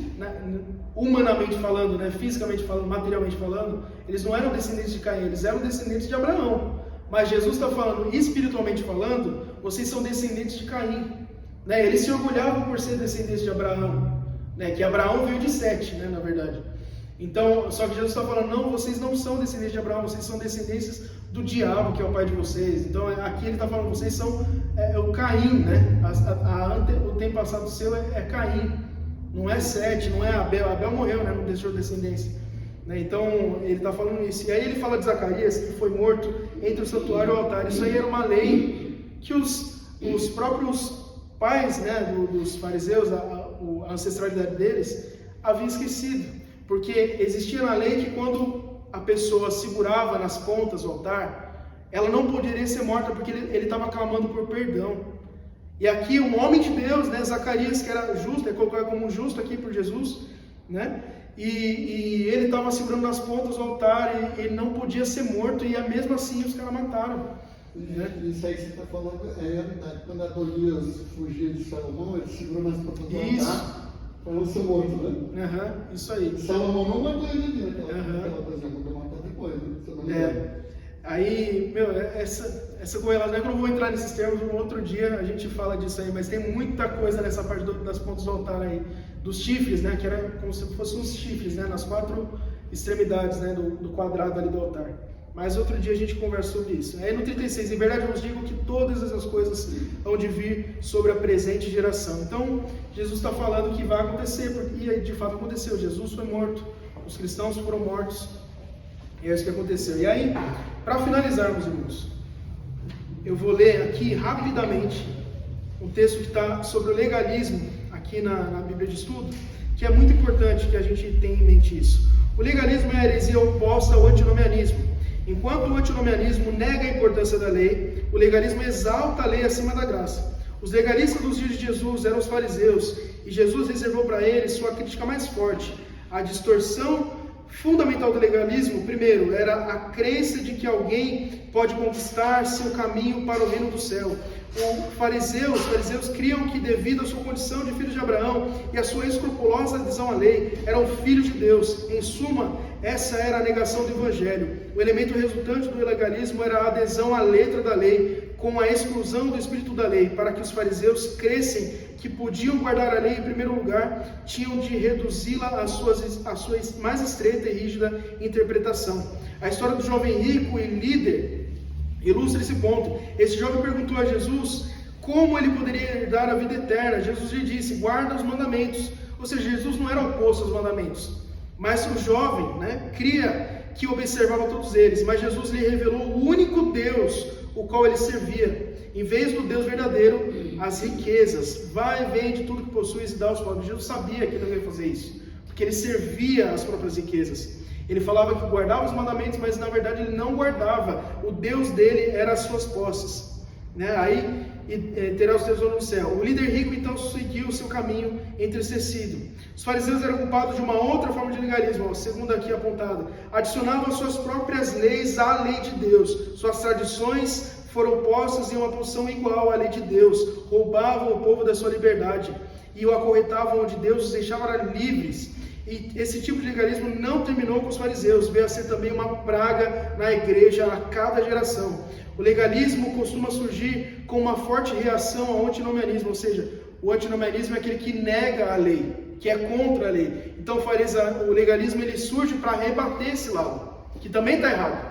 humanamente falando, né, fisicamente falando, materialmente falando, eles não eram descendentes de Caim, eles eram descendentes de Abraão. Mas Jesus está falando, espiritualmente falando, vocês são descendentes de Caim. Né? Eles se orgulhavam por ser descendentes de Abraão, né? Que Abraão veio de Sete, né, na verdade. Então, só que Jesus está falando, não, vocês não são descendentes de Abraão, vocês são descendentes do diabo, que é o pai de vocês. Então, aqui ele está falando, vocês são o Caim, né? O tempo passado seu é Caim, não é Sete, não é Abel. Abel morreu, né? Não deixou descendência. Né? Então, ele está falando isso. E aí ele fala de Zacarias, que foi morto entre o santuário e o altar. Isso aí era uma lei que os próprios pais, né, dos fariseus, a ancestralidade deles, havia esquecido. Porque existia na lei que quando a pessoa segurava nas pontas o altar, ela não poderia ser morta porque ele estava clamando por perdão. E aqui um homem de Deus, né, Zacarias, que era justo, é colocado como justo aqui por Jesus, né, e ele estava segurando nas pontas do altar e ele não podia ser morto, e mesmo assim os caras mataram. Né? Isso aí que você está falando é a realidade. Quando Adonias fugia de Salomão, ele segurou nas pontas do altar para não ser morto, né? Isso aí. Salomão não matou ele, aquela coisa, mandou matar depois, né? Aí, essa correlação, eu não vou entrar nesses termos, um outro dia a gente fala disso aí, mas tem muita coisa nessa parte das pontas do altar aí, dos chifres, né, que era como se fossem uns chifres, né, nas 4 extremidades, né, do quadrado ali do altar. Mas outro dia a gente conversa sobre isso. Aí no 36, em verdade eu vos digo que todas essas coisas hão de vir sobre a presente geração. Então, Jesus está falando que vai acontecer, e de fato aconteceu. Jesus foi morto, os cristãos foram mortos, e é isso que aconteceu. E aí, para finalizarmos, irmãos, eu vou ler aqui rapidamente um texto que está sobre o legalismo, aqui na Bíblia de Estudo, que é muito importante que a gente tenha em mente isso. O legalismo é a heresia oposta ao antinomianismo. Enquanto o antinomianismo nega a importância da lei, o legalismo exalta a lei acima da graça. Os legalistas dos dias de Jesus eram os fariseus, e Jesus reservou para eles sua crítica mais forte. A distorção fundamental do legalismo, primeiro, era a crença de que alguém pode conquistar seu caminho para o reino do céu. Os fariseus criam que, devido à sua condição de filhos de Abraão e à sua escrupulosa adesão à lei, eram filhos de Deus. Em suma, essa era a negação do Evangelho. O elemento resultante do legalismo era a adesão à letra da lei, com a exclusão do espírito da lei. Para que os fariseus crescem que podiam guardar a lei em primeiro lugar, tinham de reduzi-la à sua mais estreita e rígida interpretação. A história do jovem rico e líder ilustra esse ponto. Esse jovem perguntou a Jesus como ele poderia herdar a vida eterna. Jesus lhe disse: guarda os mandamentos. Ou seja, Jesus não era oposto aos mandamentos, mas o jovem, né, cria que observava todos eles. Mas Jesus lhe revelou o único Deus, o qual ele servia. Em vez do Deus verdadeiro, as riquezas. Vai, vende tudo que possuis e dá aos pobres. Jesus sabia que ele não ia fazer isso, porque ele servia as próprias riquezas. Ele falava que guardava os mandamentos, mas na verdade ele não guardava. O Deus dele era as suas posses, né? Aí terá os tesouros no céu. O líder rico então seguiu o seu caminho entristecido. Os fariseus eram culpados de uma outra forma de legalismo, segundo aqui apontado. Adicionavam as suas próprias leis à lei de Deus. Suas tradições foram postas em uma posição igual à lei de Deus. Roubavam o povo da sua liberdade e o acorrentavam onde Deus os deixava livres. E esse tipo de legalismo não terminou com os fariseus, veio a ser também uma praga na igreja a cada geração. O legalismo costuma surgir com uma forte reação ao antinomianismo, ou seja, o antinomianismo é aquele que nega a lei, que é contra a lei. Então o legalismo ele surge para rebater esse lado, que também está errado,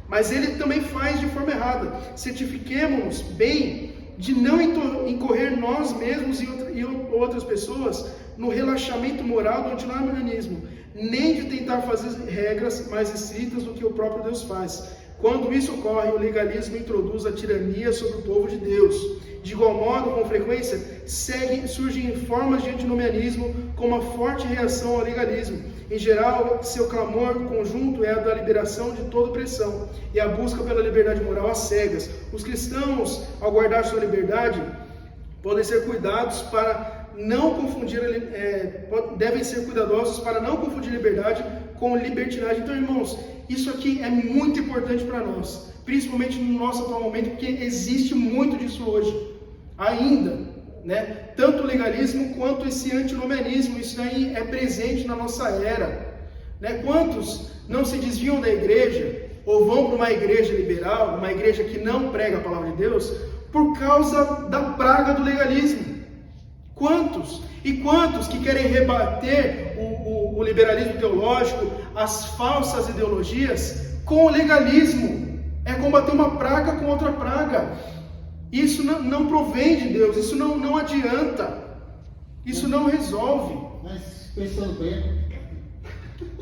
mas ele também faz de forma errada. Certifiquemo-nos bem de não incorrer nós mesmos e outras pessoas no relaxamento moral do antinomianismo, nem de tentar fazer regras mais estritas do que o próprio Deus faz. Quando isso ocorre, o legalismo introduz a tirania sobre o povo de Deus. De igual modo, com frequência, surgem formas de antinomianismo com uma forte reação ao legalismo. Em geral, seu clamor conjunto é a da liberação de toda opressão e a busca pela liberdade moral às cegas. Os cristãos, ao guardar sua liberdade, podem ser cuidados para não confundir, devem ser cuidadosos para não confundir liberdade com libertinagem. Então, irmãos, isso aqui é muito importante para nós, principalmente no nosso atual momento, porque existe muito disso hoje, ainda, né? Tanto o legalismo quanto esse antinomianismo, isso aí é presente na nossa era, né? Quantos não se desviam da igreja, ou vão para uma igreja liberal, uma igreja que não prega a palavra de Deus, por causa da praga do legalismo? Quantos? E quantos que querem rebater o liberalismo teológico, as falsas ideologias, com o legalismo? É combater uma praga com outra praga. Isso não provém de Deus, isso não adianta, isso não resolve. Mas pensando bem...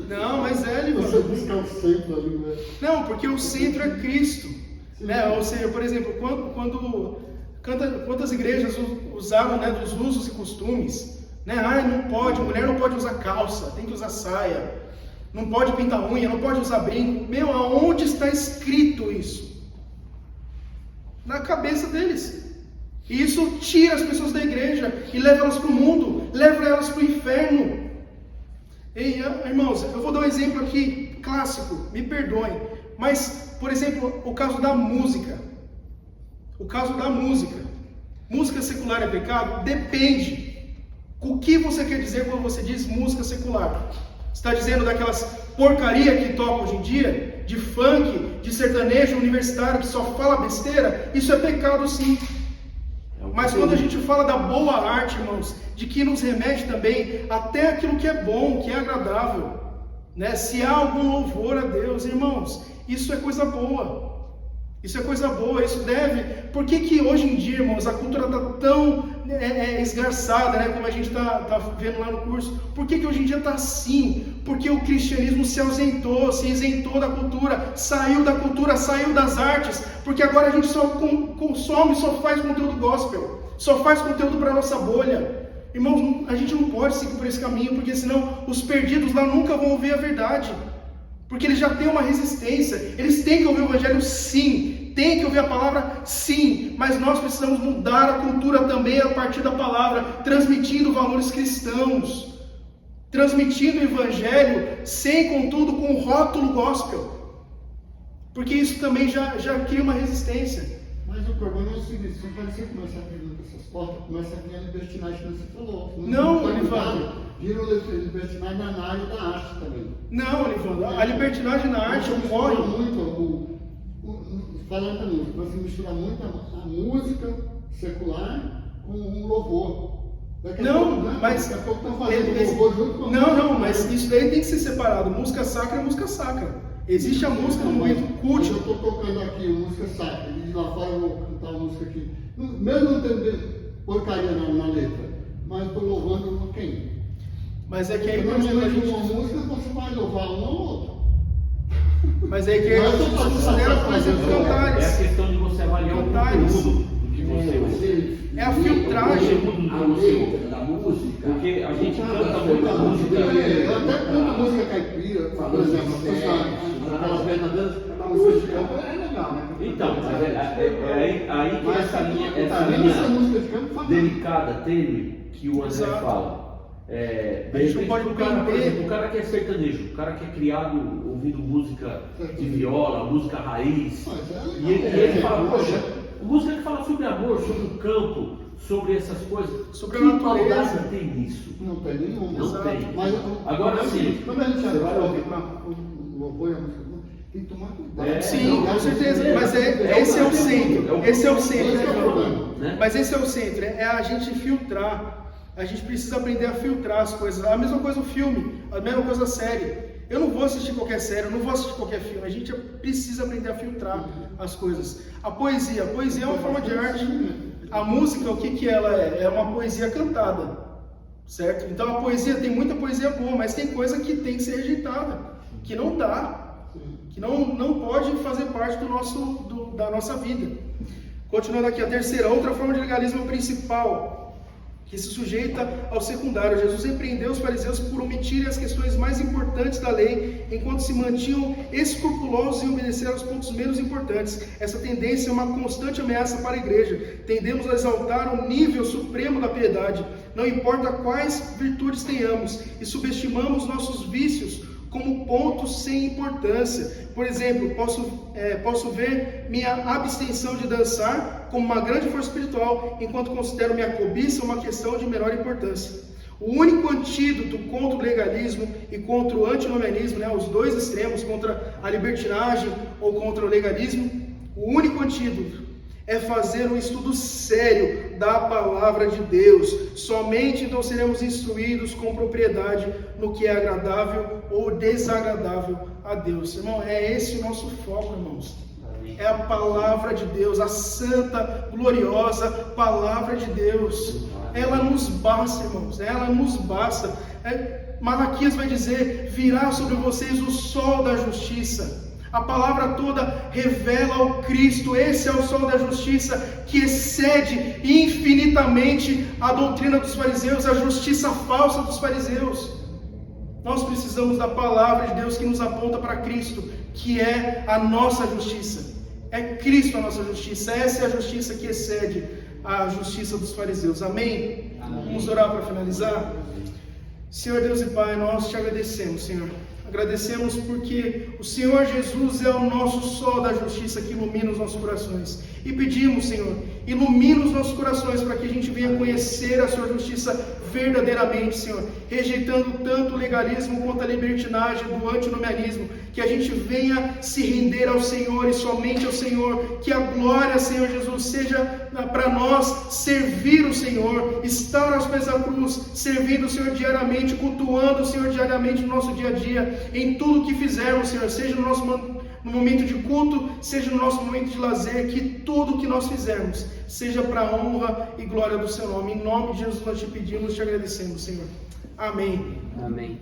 Não, mas Livan. Você buscar o centro ali, né? Não, porque o centro é Cristo. Né? Ou seja, por exemplo, quantas igrejas usavam, né, dos usos e costumes, né? Não pode, mulher não pode usar calça, tem que usar saia, não pode pintar unha, não pode usar brinco. Meu, aonde está escrito isso? Na cabeça deles. E isso tira as pessoas da igreja e leva elas para o mundo, leva elas para o inferno. E, irmãos, eu vou dar um exemplo aqui, clássico, me perdoem, mas, por exemplo, o caso da música. O caso da música. Música secular é pecado? Depende. O que você quer dizer quando você diz música secular? Você está dizendo daquelas porcaria que toca hoje em dia? De funk, de sertanejo universitário que só fala besteira? Isso é pecado, sim. Mas quando a gente fala da boa arte, irmãos, de que nos remete também até aquilo que é bom, que é agradável, né? Se há algum louvor a Deus, irmãos, isso é coisa boa. Isso é coisa boa, isso deve... Por que hoje em dia, irmãos, a cultura está tão esgarçada, né? Como a gente está vendo lá no curso. Por que hoje em dia está assim? Porque o cristianismo se isentou da cultura, saiu da cultura, saiu das artes. Porque agora a gente só consome, só faz conteúdo gospel, só faz conteúdo para a nossa bolha. Irmãos, a gente não pode seguir por esse caminho, porque senão os perdidos lá nunca vão ouvir a verdade. Porque eles já têm uma resistência, eles têm que ouvir o evangelho, sim, têm que ouvir a palavra, sim, mas nós precisamos mudar a cultura também a partir da palavra, transmitindo valores cristãos, transmitindo o evangelho, sem, contudo, com o rótulo gospel, porque isso também já cria uma resistência. Mas o problema é o seguinte, se você começar a abrir essas portas, começa a vir a libertinagem que você falou. Não, Olivandro. Vira libertinagem na área da arte também. Não, Olivandro, a libertinagem na arte ocorre... Falando da música, você mistura muito a música secular com um louvor. Mas isso daí tem que ser separado. Música sacra é música sacra. Existe a música no momento culto. Eu estou tocando aqui música sacra, e lá fora eu vou cantar uma música aqui. Mesmo não tendo porcaria na letra, mas estou louvando quem? Mas é que aí, por exemplo, uma música você vai louvar um ou outro. Mas é que aí a gente considera, por exemplo, cantares. É a questão de você avaliar o conteúdo do que você ouve. É a filtragem da música. Porque a gente canta muita música. Eu até canto música caipira, por exemplo, aquelas verdadeiras músicas de campo, é legal, né? Então, mas aí que essa linha delicada, tênue, que o André fala. A gente não pode por exemplo, o cara que é sertanejo, o cara que é criado ouvindo música de viola, música raiz, e ele fala, poxa, música que fala sobre amor, sobre o campo, sobre essas coisas, sobre a natureza. Tem nisso? Não tem nenhum. Não tem. Mas, agora sim. Quando a gente vai ouvir o louvor e a música, tem que tomar cuidado. Sim, com certeza. Mas esse é o centro. Esse é o centro. Mas esse é o centro. É a gente filtrar. A gente precisa aprender a filtrar as coisas. A mesma coisa o filme, a mesma coisa a série. Eu não vou assistir qualquer série, eu não vou assistir qualquer filme. A gente precisa aprender a filtrar as coisas. A poesia é uma forma de arte. A música, o que ela é? É uma poesia cantada, certo? Então a poesia, tem muita poesia boa, mas tem coisa que tem que ser rejeitada, que não dá. que não pode fazer parte da nossa vida. Continuando aqui, a terceira, outra forma de legalismo principal, que se sujeita ao secundário. Jesus repreendeu os fariseus por omitirem as questões mais importantes da lei, enquanto se mantinham escrupulosos em obedecer aos pontos menos importantes. Essa tendência é uma constante ameaça para a igreja. Tendemos a exaltar o nível supremo da piedade, não importa quais virtudes tenhamos, e subestimamos nossos vícios como pontos sem importância. Por exemplo, posso ver minha abstenção de dançar como uma grande força espiritual, enquanto considero minha cobiça uma questão de menor importância. O único antídoto contra o legalismo e contra o antinomianismo, os dois extremos, contra a libertinagem ou contra o legalismo, o único antídoto é fazer um estudo sério da palavra de Deus. Somente então seremos instruídos com propriedade no que é agradável ou desagradável a Deus. Irmão, é esse o nosso foco, irmãos. É a palavra de Deus, a santa, gloriosa palavra de Deus. Ela nos basta, irmãos, ela nos basta. Malaquias vai dizer: virá sobre vocês o sol da justiça. A palavra toda revela o Cristo. Esse é o sol da justiça que excede infinitamente a doutrina dos fariseus, a justiça falsa dos fariseus. Nós precisamos da palavra de Deus que nos aponta para Cristo, que é a nossa justiça. É Cristo a nossa justiça. Essa é a justiça que excede a justiça dos fariseus. Amém? Amém. Vamos orar para finalizar? Senhor Deus e Pai, nós te agradecemos, Senhor. Agradecemos porque o Senhor Jesus é o nosso sol da justiça que ilumina os nossos corações. E pedimos, Senhor, ilumina os nossos corações para que a gente venha conhecer a sua justiça verdadeiramente, Senhor, rejeitando tanto o legalismo quanto a libertinagem do antinomianismo, que a gente venha se render ao Senhor e somente ao Senhor, que a glória, Senhor Jesus, seja para nós servir o Senhor, estar aos pés da cruz, servindo o Senhor diariamente, cultuando o Senhor diariamente no nosso dia a dia, em tudo que fizermos, Senhor, seja no nosso momento de culto, seja no nosso momento de lazer, que tudo que nós fizermos seja para a honra e glória do seu nome. Em nome de Jesus nós te pedimos, te agradecemos, Senhor. Amém. Amém.